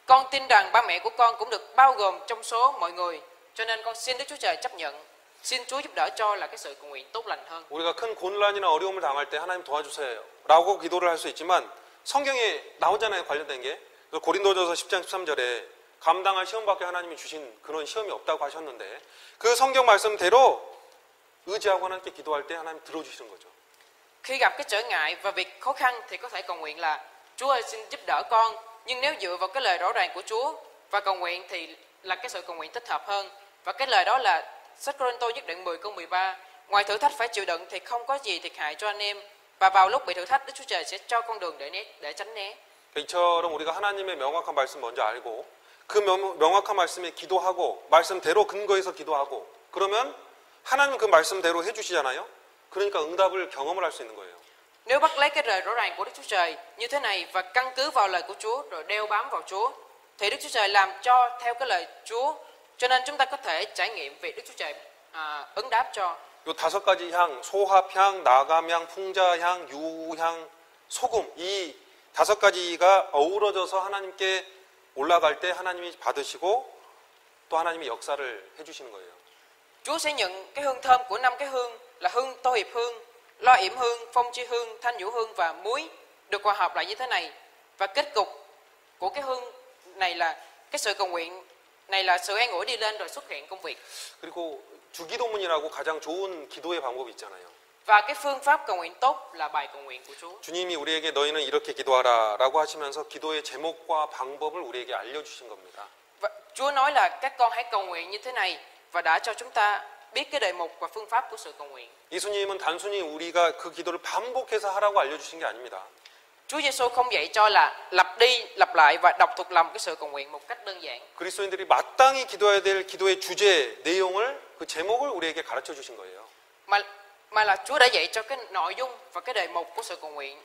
con tin rằng ba mẹ của con cũng được bao gồm trong số mọi người, cho nên con xin Đức Chúa Trời chấp nhận, xin Chúa giúp đỡ cho là cái sự cầu nguyện tốt lành hơn. 우리가 큰 곤란이나 어려움을 당할 때 하나님 도와주세요 라고 기도를 할 수 있지만 성경에 나오잖아요. 관련된 게. 고린도전서 10장 13절에 감당할 시험밖에 하나님이 주신 그런 시험이 없다고 하셨는데 그 성경 말씀대로 의지하고 하나님께 기도할 때 하나님 들어주시는 거죠. Khi gặp cái trở ngại và việc khó khăn thì có thể cầu nguyện là Chúa ơi xin giúp đỡ con. Nhưng nếu dựa vào cái lời rõ ràng của Chúa và cầu nguyện thì là cái sự cầu nguyện thích hợp hơn. Và cái lời đó là sách Cô-rinh-tô nhất đoạn 10 câu 13. Ngoài thử thách phải chịu đựng thì không có gì thiệt hại cho anh em. Và vào lúc bị thử thách, Đức Chúa Trời sẽ cho con đường để tránh né. 이처럼 우리가 하나님의 명확한 말씀 먼저 알고 그 명확한 말씀에 기도하고 말씀대로 근거해서 기도하고 그러면 하나님 그 말씀대로 해주시잖아요. 그러니까 응답을 경험을 할 수 있는 거예요. Nếu bắt lấy cái lời rõ ràng của Đức Chúa Trời như thế này và căn cứ vào lời của Chúa rồi đeo bám vào Chúa thì Đức Chúa Trời làm cho theo cái lời Chúa, cho nên chúng ta có thể trải nghiệm việc Đức Chúa Trời ứng đáp cho. 요 5가지 향, 소합향, 나감향, 풍자향, 유향, 소금 이 5가지가 어우러져서 하나님께 올라갈 때 하나님이 받으시고 또 하나님이 역사를 해주시는 거예요. Chúa sẽ nhận cái hương thơm của 5 cái hương là hương tô hiệp hương, lo yểm hương, phong chi hương, thanh vũ hương và muối được hòa hợp lại như thế này. Và kết cục của cái hương này là cái sự cầu nguyện này là sự an ủi đi lên rồi xuất hiện công việc. 그리고 주기도문이라고 가장 좋은 기도의 방법이 있잖아요. Và cái phương pháp cầu nguyện tốt là bài cầu nguyện của Chúa. 주님이 우리에게 너희는 이렇게 기도하라라고 하시면서 기도의 제목과 방법을 우리에게 알려주신 겁니다. Và Chúa nói là các con hãy cầu nguyện như thế này và đã cho chúng ta biết cái đề mục và phương pháp của sự cầu nguyện. 예수님은 단순히 우리가 그 기도를 반복해서 하라고 알려주신 게 아닙니다. Chúa Giêsu không dạy cho là lặp đi lặp lại và đọc thuộc lòng cái sự cầu nguyện một cách đơn giản. 그리스도인들이 마땅히 기도해야 될 기도의 주제, 내용을 그 제목을 우리에게 가르쳐 주신 거예요. Mà là Chúa đã dạy cho cái nội dung và cái đề mục của sự cầu nguyện.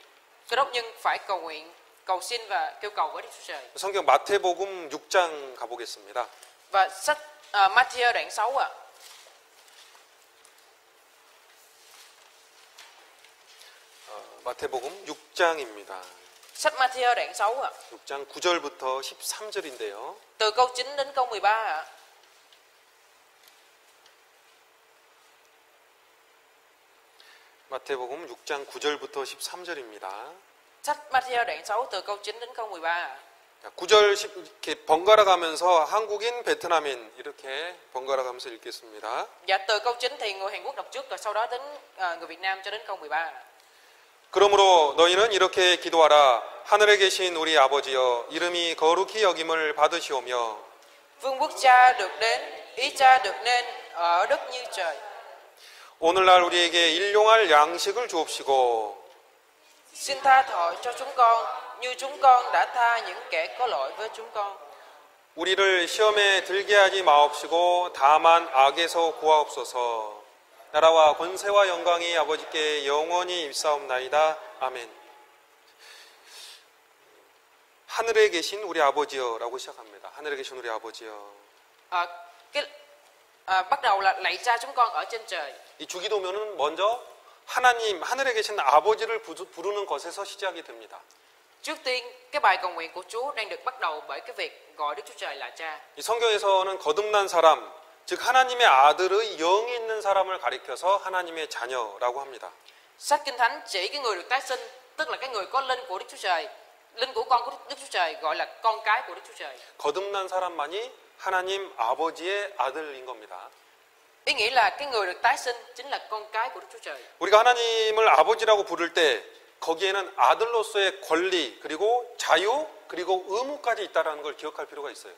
Cơ đốc nhân phải cầu nguyện, cầu xin và kêu cầu với Đức Chúa Trời. 성경 마태복음 6장 가보겠습니다. Và sách Matthew đoạn 6 ạ. 마태복음 6장입니다. Sách Matthew đoạn 6 ạ. 6장 9절부터 13절인데요. Từ câu 9 đến câu 13 ạ. 마태복음 6장 9절부터 13절입니다. Sách Matthew đoạn 6 từ câu 9 đến câu 13 ạ. 9절 이렇게 번갈아 가면서 한국인, 베트남인 이렇게 번갈아 가면서 읽겠습니다. Dạ, từ câu 9 thì người Hàn Quốc đọc trước rồi sau đó đến người Việt Nam cho đến câu 13. 그러므로 너희는 이렇게 기도하라. 하늘에 계신 우리 아버지여, 이름이 거룩히 여김을 받으시오며 Vương quốc Cha được đến, ý Cha được nên ở đất như trời. 오늘날 우리에게 일용할 양식을 주옵시고 Xin tha tội cho chúng con như chúng con đã tha những kẻ có lỗi với chúng con. 우리를 시험에 들게 하지 마옵시고 다만 악에서 구하옵소서. 나라와 권세와 영광이 아버지께 영원히 입사옵나이다. 아멘. 하늘에 계신 우리 아버지여라고 시작합니다. 하늘에 계신 우리 아버지여. Bắt đầu là lạy Cha chúng con ở trên trời. 이 주기도면은 먼저 하나님, 하늘에 계신 아버지를 부르는 것에서 시작이 됩니다. Trước tiên, cái bài cầu nguyện của Chúa đang được bắt đầu bởi cái việc gọi Đức Chúa Trời là Cha. 이 성경에서는 거듭난 사람, 즉 하나님의 아들의 영이 있는 사람을 가리켜서 하나님의 자녀라고 합니다. Sách Kinh Thánh chỉ cái người được tái sinh, tức là cái người có linh của Đức Chúa Trời, linh của con của Đức Chúa Trời gọi là con cái của Đức Chúa Trời. 거듭난 사람만이 하나님 아버지의 아들인 겁니다. Ý nghĩa là cái người được tái sinh chính là con cái của Đức Chúa Trời. 우리가 하나님을 아버지라고 부를 때 거기에는 아들로서의 권리 그리고 자유 그리고 의무까지 있다라는 걸 기억할 필요가 있어요.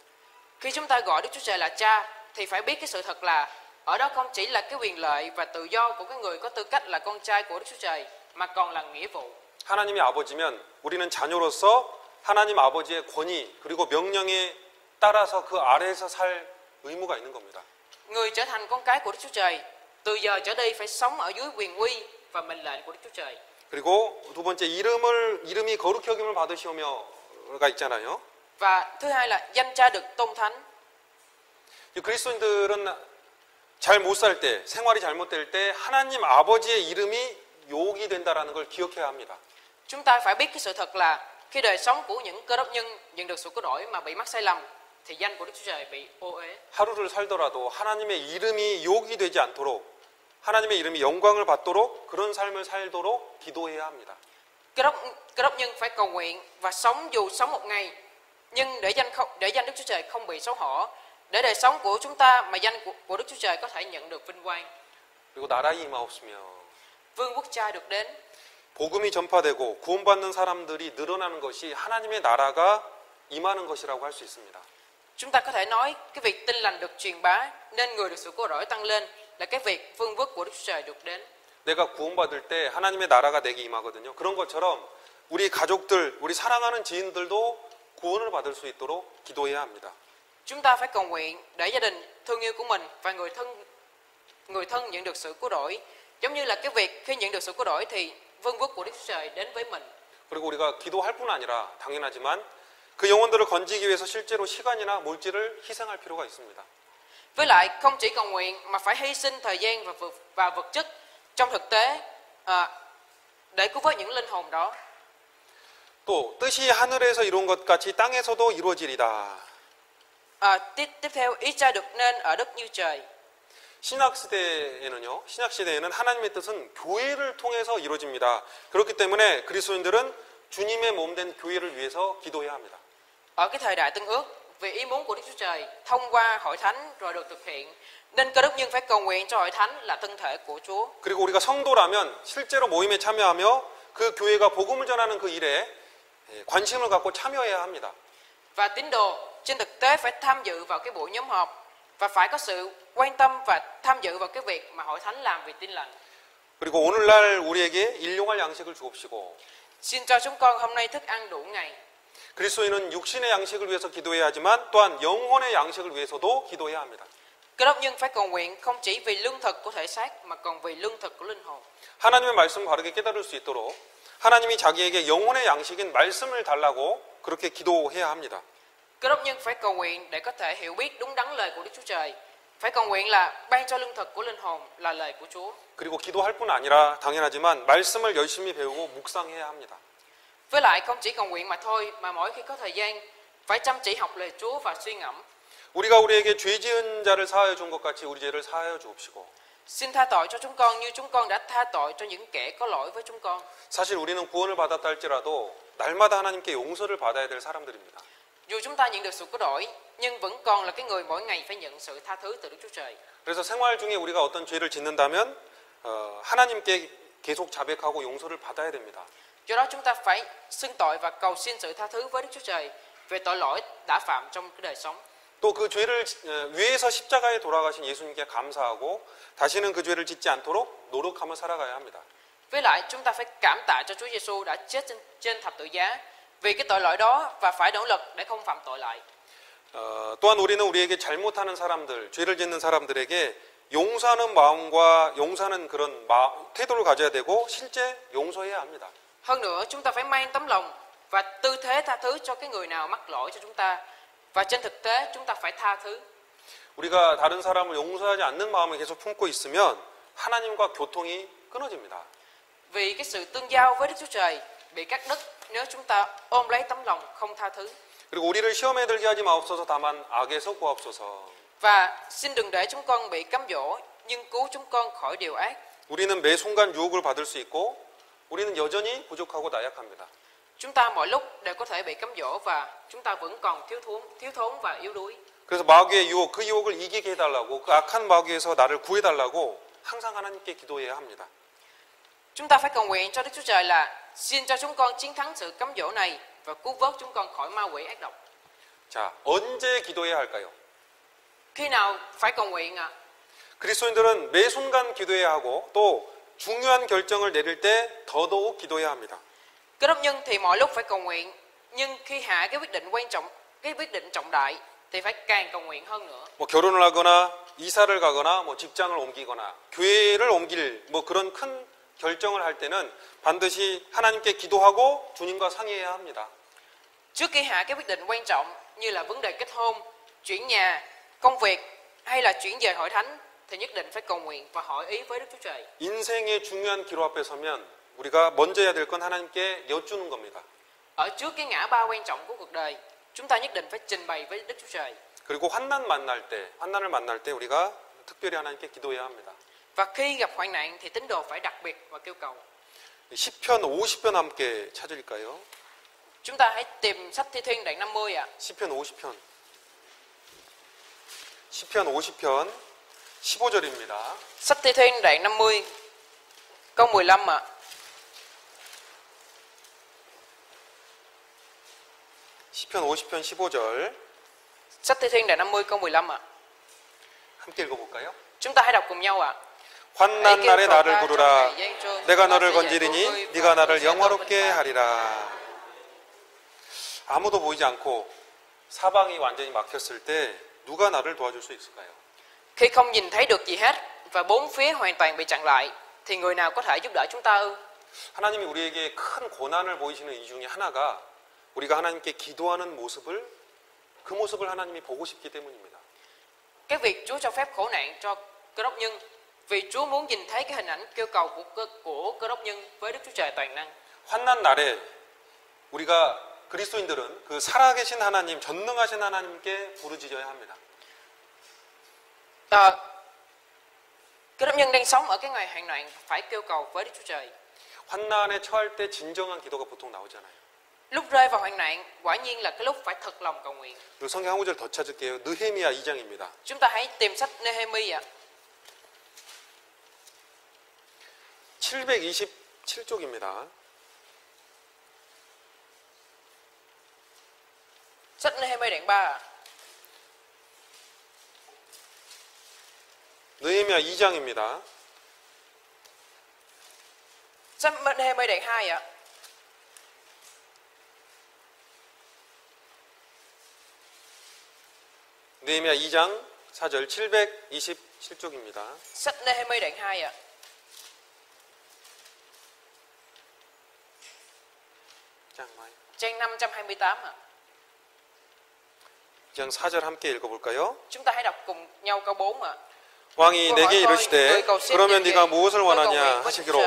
Khi chúng ta gọi Đức Chúa Trời là Cha thì phải biết cái sự thật là ở đó không chỉ là cái quyền lợi và tự do của cái người có tư cách là con trai của Đức Chúa Trời mà còn là nghĩa vụ. 하나님이 아버지면 우리는 자녀로서 하나님 아버지의 권위 그리고 명령에 따라서 그 아래에서 살 의무가 있는 겁니다. Người trở thành con cái của Đức Chúa Trời từ giờ trở đi phải sống ở dưới quyền uy và mệnh lệnh của Đức Chúa Trời. 그리고 두 번째 이름이 거룩히 여김을 받으시오며가 있잖아요. Và thứ hai là danh cha được tôn thánh. 이 그리스도인들은 잘 못 살 때, 생활이 잘못될 때 하나님 아버지의 이름이 욕이 된다라는 걸 기억해야 합니다. Chúng ta phải biết cái sự thật là khi đời sống của những cơ đốc nhân nhận được sự cứu rỗi mà bị mắc sai lầm thì danh của Đức Chúa Trời bị ô uế. 하루를 살더라도 하나님의 이름이 욕이 되지 않도록 하나님의 이름이 영광을 받도록 그런 삶을 살도록 기도해야 합니다. Cơ đốc nhân phải cầu nguyện và sống dù sống một ngày nhưng để danh Đức Chúa Trời không bị xấu hổ, để đời sống của chúng ta mà danh của Đức Chúa Trời có thể nhận được vinh quang. 그리고 나라의 임하옵시며 Vương quốc Cha được đến. 복음이 전파되고 구원받는 사람들이 늘어나는 것이 하나님의 나라가 임하는 것이라고 할 수 있습니다. Chúng ta có thể nói cái việc tin lành được truyền bá nên người được sự cứu rỗi tăng lên là cái việc vương quốc của Đức Chúa Trời được đến. 내가 구원받을 때 하나님의 나라가 내게 임하거든요. 그런 것처럼 우리 가족들, 우리 사랑하는 지인들도 구원을 받을 수 있도록 기도해야 합니다. Chúng ta phải cầu nguyện để gia đình thương yêu của mình và người thân nhận được sự cứu rỗi. Giống như là cái việc khi nhận được sự cứu rỗi thì vương quốc của Đức Chúa Trời đến với mình. 그리고 우리가 기도할 뿐 아니라 당연하지만 그 영혼들을 건지기 위해서 실제로 시간이나 물질을 희생할 필요가 있습니다. Với lại không chỉ cầu nguyện mà phải hy sinh thời gian và vật chất trong thực tế để cứu vớt những linh hồn đó. 또 뜻이 하늘에서 이룬 것 같이 땅에서도 이루어지리다. Tiếp theo ý cha được nên ở đất như trời. 신약 시대에는 하나님의 뜻은 교회를 통해서 이루어집니다. 그렇기 때문에 그리스도인들은 주님의 몸 된 교회를 위해서 기도해야 합니다. Ở cái thời đại Tân Ước, vì ý muốn của Đức Chúa Trời thông qua hội thánh rồi được thực hiện, nên cơ đốc nhân phải cầu nguyện cho hội thánh là thân thể của Chúa. 그리고 우리가 성도라면 실제로 모임에 참여하며 그 교회가 복음을 전하는 그 일에 관심을 갖고 참여해야 합니다. Và tín đồ trên thực tế phải tham dự vào cái buổi nhóm họp và phải có sự quan tâm và tham dự vào cái việc mà hội thánh làm vì tin lành. 그리고 오늘날 우리에게 일용할 양식을 주옵시고 Xin cho chúng con hôm nay thức ăn đủ ngày. 그리스도인은 육신의 양식을 위해서 기도해야 하지만 또한 영혼의 양식을 위해서도 기도해야 합니다. Cơ đốc nhân phải cầu nguyện không chỉ vì lương thực của thể xác mà còn vì lương thực của linh hồn. 하나님의 말씀을 바르게 깨달을 수 있도록 하나님이 자기에게 영혼의 양식인 말씀을 달라고 그렇게 기도해야 합니다. Cơ đốc nhân phải cầu nguyện để có thể hiểu biết đúng đắn lời của Đức Chúa Trời. Phải cầu nguyện là ban cho lương thực của linh hồn là lời của Chúa. 그리고 기도할 뿐 아니라 당연하지만 말씀을 열심히 배우고 묵상해야 합니다. Với lại không chỉ cầu nguyện mà thôi, mà mỗi khi có thời gian phải chăm chỉ học lời Chúa và suy ngẫm. 우리가 우리에게 죄 지은 자를 사하여 준 것 같이 우리 죄를 사하여 주옵시고. Xin tha tội cho chúng con như chúng con đã tha tội cho những kẻ có lỗi với chúng con. 사실 우리는 구원을 받았다 할지라도 날마다 하나님께 용서를 받아야 될 사람들입니다. Dù chúng ta nhận được sự cứu rỗi, nhưng vẫn còn là cái người mỗi ngày phải nhận sự tha thứ từ Đức Chúa Trời. 그래서 생활 중에 우리가 어떤 죄를 짓는다면 하나님께 계속 자백하고 용서를 받아야 됩니다. Do đó chúng ta phải xưng tội và cầu xin sự tha thứ với Đức Chúa Trời về tội lỗi đã phạm trong cái đời sống. 또 그 죄를 위해서 십자가에 돌아가신 예수님께 감사하고 다시는 그 죄를 짓지 않도록 노력하며 살아가야 합니다. Với lại chúng ta phải cảm tạ cho Chúa Giêsu đã chết trên thập tự giá vì cái tội lỗi đó và phải nỗ lực để không phạm tội lại. 또한 우리는 우리에게 잘못하는 사람들, 죄를 짓는 사람들에게 용서하는 마음과 용서하는 그런 태도를 가져야 되고 실제 용서해야 합니다. Hơn nữa chúng ta phải mang tấm lòng và tư thế tha thứ cho cái người nào mắc lỗi cho chúng ta. Và trên thực tế chúng ta phải tha thứ. 우리가 다른 사람을 용서하지 않는 마음을 계속 품고 있으면 하나님과 교통이 끊어집니다. Vì cái sự tương giao với Đức Chúa Trời bị cắt đứt nếu chúng ta ôm lấy tấm lòng không tha thứ. 그리고 우리를 시험에 들게 하지 마옵소서 다만 악에서 구하옵소서. Và xin đừng để chúng con bị cám dỗ, nhưng cứu chúng con khỏi điều ác. 우리는 매 순간 유혹을 받을 수 있고 우리는 여전히 부족하고 나약합니다. Chúng ta mọi lúc đều có thể bị cám dỗ và chúng ta vẫn còn thiếu thốn và yếu đuối. 그래서 마귀의 유혹, 그 유혹을 이기게 해달라고 그 악한 마귀에서 나를 구해달라고 항상 하나님께 기도해야 합니다. Chúng ta phải cầu nguyện cho Đức Chúa Trời là xin cho chúng con chiến thắng sự cám dỗ này và cứu vớt chúng con khỏi ma quỷ ác độc. 자, 언제 기도해야 할까요? Khi nào phải cầu nguyện ạ? 그리스도인들은 매 순간 기도해야 하고 또 중요한 결정을 내릴 때 더더욱 기도해야 합니다. Cơ đốc nhân thì mọi lúc phải cầu nguyện, nhưng khi hạ cái quyết định trọng đại thì phải càng cầu nguyện hơn nữa. 뭐 결혼을 하거나 이사를 가거나 뭐 직장을 옮기거나 교회를 옮길 뭐 그런 큰 결정을 할 때는 반드시 하나님께 기도하고 주님과 상의해야 합니다. Trước khi hạ cái quyết định quan trọng như là vấn đề kết hôn, chuyển nhà, công việc hay là chuyển về hội thánh thì nhất định phải cầu nguyện và hỏi ý với Đức Chúa Trời. 인생의 중요한 기로 앞에 서면 우리가 먼저 해야 될 건 하나님께 여쭈는 겁니다. Ở trước cái ngã ba quan trọng của cuộc đời, chúng ta nhất định phải trình bày với Đức Chúa Trời. 그리고 환난을 만날 때 우리가 특별히 하나님께 기도해야 합니다. Và khi gặp hoạn nạn thì tín đồ phải đặc biệt và kêu cầu. 시편 50편 함께 찾을까요? Chúng ta hãy tìm sách Thi Thiên đoạn 50 ạ. 시편 50편. 시편 50편 15절입니다. Sách Thi Thiên đoạn 50 câu 15 ạ. 시편 50편 15절 Sách Thi Thiên đoạn 50 câu 15 ạ. 함께 읽어볼까요? Chúng ta hãy đọc cùng nhau ạ. 환난 날에 나를 부르라. 내가 너를 건지리니 네가 나를 영화롭게 하리라. 아무도 보이지 않고 사방이 완전히 막혔을 때 누가 나를 도와줄 수 있을까요? Khi không nhìn thấy được gì hết và bốn phía hoàn toàn bị chặn lại thì người nào có thể giúp đỡ chúng ta ư? 하나님이 우리에게 큰 고난을 보이시는 이 중에 하나가 우리가 하나님께 기도하는 그 모습을 하나님이 보고 싶기 때문입니다. Cái việc Chúa cho phép khổ nạn cho Cơ Đốc nhân vì Chúa muốn nhìn thấy cái hình ảnh kêu cầu của Cơ Đốc nhân với Đức Chúa Trời toàn năng. 환난 날에 우리가 그리스도인들은 그 살아계신 하나님, 전능하신 하나님께 부르짖어야 합니다. Cơ Đốc nhân đang sống ở cái ngày hoạn nạn phải kêu cầu với Đức Chúa Trời. 환난에 처할 때 진정한 기도가 보통 나오잖아요. Lúc rơi vào hoạn nạn, quả nhiên là cái lúc phải thật lòng cầu nguyện. 그리고 성경 한 구절 더 찾을게요. 느헤미야 2장입니다. Chúng ta hãy tìm sách Nehemi ạ. 727쪽입니다. Sách Nehemi đoạn 3 ạ. 느헤미야 2장입니다. Sách Nehemi đoạn 2 ạ. 느헤미야 2장 4절 727쪽입니다. Sách Nehemi đoạn 2 ạ. Trang 528 ạ. 2장 4절 함께 읽어볼까요? Chúng ta hãy đọc cùng nhau câu 4 ạ. 왕이 내게 이르시되 그러면 네가 무엇을 원하냐 하시기로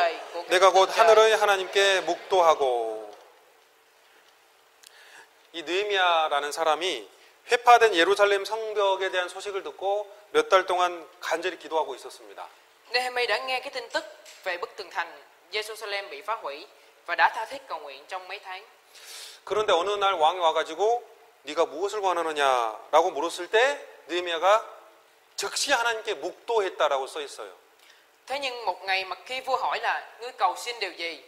내가 곧 하늘의 하나님께 묵도하고. 이 느헤미야라는 사람이 회파된 예루살렘 성벽에 대한 소식을 듣고 몇 달 동안 간절히 기도하고 있었습니다. Nehemi đã nghe cái tin tức về bức tường thành Jerusalem bị phá hủy và đã tha thiết cầu nguyện trong mấy tháng. 그런데 어느 날 왕이 와가지고 네가 무엇을 원하느냐라고 물었을 때 느헤미야가 즉시 하나님께 묵도했다라고 써 있어요. Thế nhưng một ngày mà khi vua hỏi là ngươi cầu xin điều gì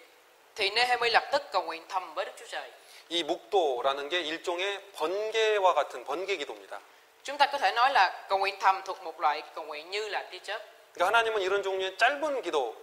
thì Nehemi lập tức cầu nguyện thầm với Đức Chúa Trời. 이 묵도라는 게 일종의 번개와 같은 번개 기도입니다. Chúng ta có thể nói là cầu nguyện thầm thuộc một loại cầu nguyện như là tia chớp. 그러니까 하나님은 이런 종류의 짧은 기도,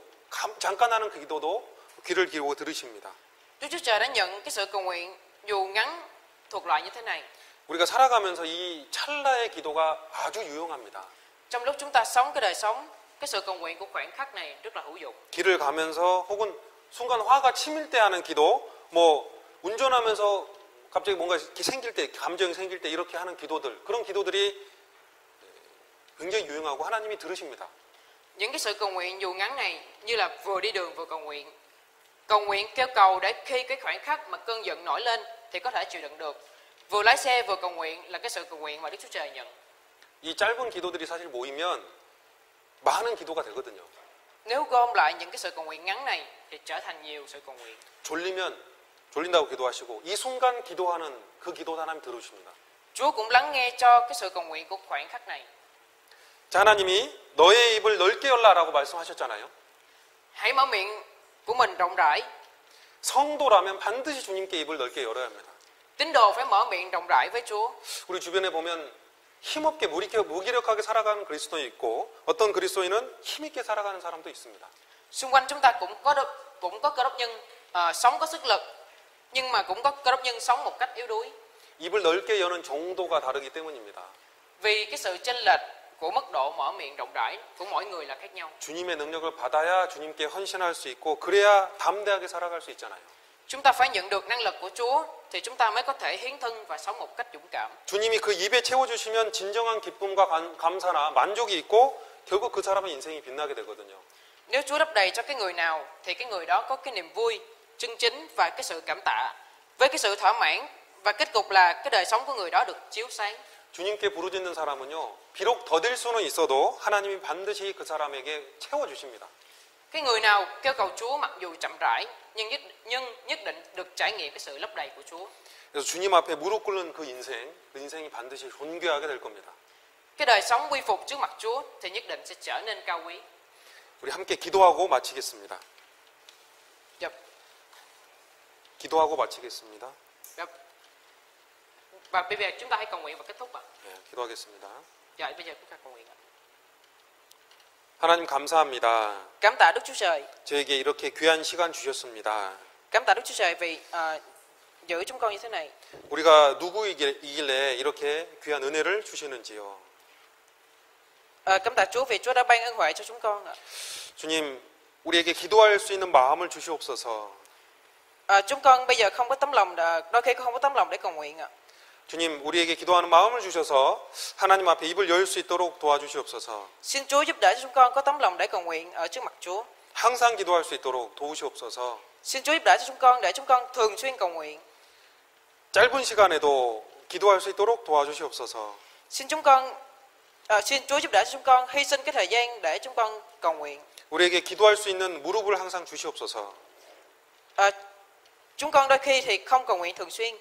잠깐 하는 그 기도도 귀를 기울이고 들으십니다. Đức Chúa Trời đã nhận cái sự cầu nguyện dù ngắn thuộc loại như thế này. 우리가 살아가면서 이 찰나의 기도가 아주 유용합니다. Trong lúc chúng ta sống cái đời sống, cái sự cầu nguyện của khoảnh khắc này rất là hữu dụng. 길을 가면서 혹은 순간 화가 치밀 때 하는 기도, 뭐 운전하면서 갑자기 뭔가 이렇게 생길 때, 감정이 생길 때 이렇게 하는 기도들, 그런 기도들이 굉장히 유용하고 하나님이 들으십니다. Những cái sự cầu nguyện dù ngắn này như là vừa đi đường vừa cầu nguyện kêu cầu để khi cái khoảnh khắc mà cơn giận nổi lên thì có thể chịu đựng được. Vừa lái xe vừa cầu nguyện là cái sự cầu nguyện mà Đức Chúa Trời nhận. 이 짧은 기도들이 사실 모이면 많은 기도가 되거든요. Nếu gom lại những cái sự cầu nguyện ngắn này thì trở thành nhiều sự cầu nguyện. 졸린다고 기도하시고 이 순간 기도하는 그 기도도 하나님 들으십니다. Chúa cũng lắng nghe cho cái sự cầu nguyện của khoảnh khắc này. 자, 하나님이 너의 입을 넓게 열라라고 말씀하셨잖아요. Hãy mở miệng của mình rộng rãi. 성도라면 반드시 주님께 입을 넓게 열어야 합니다. Tín đồ phải mở miệng rộng rãi với Chúa. 우리 주변에 보면 힘없게 무기력하게 살아가는 그리스도인이 있고 어떤 그리스도인은 힘있게 살아가는 사람도 있습니다. Xung quanh chúng ta cũng có cơ đốc nhân sống có sức lực, nhưng mà cũng có cơ đốc nhân sống một cách yếu đuối. 입을 넓게 여는 정도가 다르기 때문입니다. Vì cái sự chênh lệch của mức độ mở miệng rộng rãi của mỗi người là khác nhau. 주님의 능력을 받아야 주님께 헌신할 수 있고 그래야 담대하게 살아갈 수 있잖아요. Chúng ta phải nhận được năng lực của Chúa thì chúng ta mới có thể hiến thân và sống một cách dũng cảm. 주님이 그 입에 채워주시면 진정한 기쁨과 감사나 만족이 있고 결국 그 사람의 인생이 빛나게 되거든요. Nếu Chúa đắp đầy cho cái người nào thì cái người đó có cái niềm vui, chân chính và cái sự cảm tạ. Với cái sự thỏa mãn và kết cục là cái đời sống của người đó được chiếu sáng. 주님께 부르짖는 사람은요, 비록 더딜 수는 있어도 하나님이 반드시 그 사람에게 채워주십니다. Cái người nào kêu cầu Chúa mặc dù chậm rãi nhưng nhất định được trải nghiệm cái sự lấp đầy của Chúa. 그래서 주님 앞에 무릎 꿇는 그 인생이 반드시 존귀하게 될 겁니다. Cái đời sống quy phục trước mặt Chúa thì nhất định sẽ trở nên cao quý. 우리 함께 기도하고 마치겠습니다. Dạ. 기도하고 마치겠습니다. Dạ. Và bây giờ chúng ta hãy cầu nguyện và kết thúc ạ. 네, 기도하겠습니다. Dạ, bây giờ chúng ta cầu nguyện ạ. 하나님 감사합니다. Cảm tạ Đức Chúa Trời. 저에게 이렇게 귀한 시간 주셨습니다. Cảm tạ Đức Chúa Trời vì giữ chúng con như thế này. 우리가 누구이길래 이렇게 귀한 은혜를 주시는지요. Cảm tạ Chúa vì Chúa đã ban ân huệ cho chúng con ạ. 주님, 우리에게 기도할 수 있는 마음을 주시옵소서. Chúng con bây giờ không có tấm lòng, đôi khi không có tấm lòng để cầu nguyện ạ. 주님, 우리에게 기도하는 마음을 주셔서 하나님 앞에 입을 열 수 있도록 도와주시옵소서. Xin Chúa giúp đỡ cho chúng con có tấm lòng để cầu nguyện ở trước mặt Chúa. 항상 기도할 수 있도록 도우시옵소서. Xin Chúa giúp đỡ cho chúng con để chúng con thường xuyên cầu nguyện. 짧은 시간에도 기도할 수 있도록 도와주시옵소서. Xin Chúa giúp đỡ cho chúng con hy sinh cái thời gian để chúng con cầu nguyện. 우리에게 기도할 수 있는 무릎을 항상 주시옵소서. Chúng con đôi khi thì không cầu nguyện thường xuyên.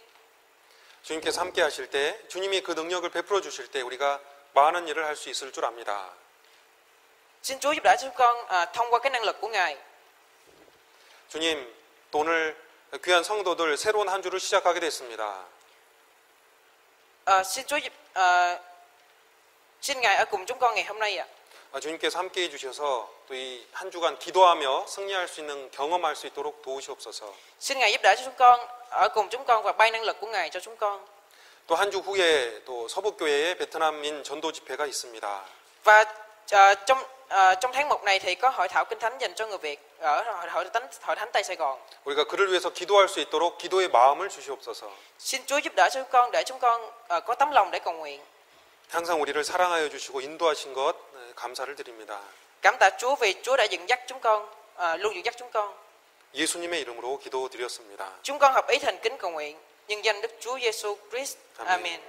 주님께서 함께 하실 때, 주님이 그 능력을 베풀어 주실 때 우리가 많은 일을 할 수 있을 줄 압니다. Xin Chúa giúp đỡ cho chúng con thông qua cái năng lực của Ngài. 주님, 또 오늘 귀한 성도들 새로운 한 주를 시작하게 됐습니다. Xin Ngài ở cùng chúng con ngày hôm nay ạ. 주님께서 함께 해주셔서 또 이 한 주간 기도하며 승리할 수 있는 경험할 수 있도록 도우시옵소서. Xin Ngài giúp đỡ cho chúng con, ở cùng chúng con và ban năng lực của Ngài cho chúng con. 또 한 주 후에 또 서북교회에 베트남인 전도 집회가 있습니다. Và trong tháng 1 này thì có hội thảo kinh thánh dành cho người Việt ở hội thánh Tây Sài Gòn. 우리가 그를 위해서 기도할 수 있도록 기도의 마음을 주시옵소서. Xin Chúa giúp đỡ cho chúng con để chúng con có tấm lòng để cầu nguyện. 항상 우리를 사랑하여 주시고 인도하신 것 감사를 드립니다. Cảm tạ Chúa vì Chúa đã dẫn dắt chúng con, luôn dẫn dắt chúng con. 예수님의 이름으로 기도드렸습니다. Chúng con hợp ý thành kính cầu nguyện nhân danh Đức Chúa Giêsu Christ. Amen. Amen.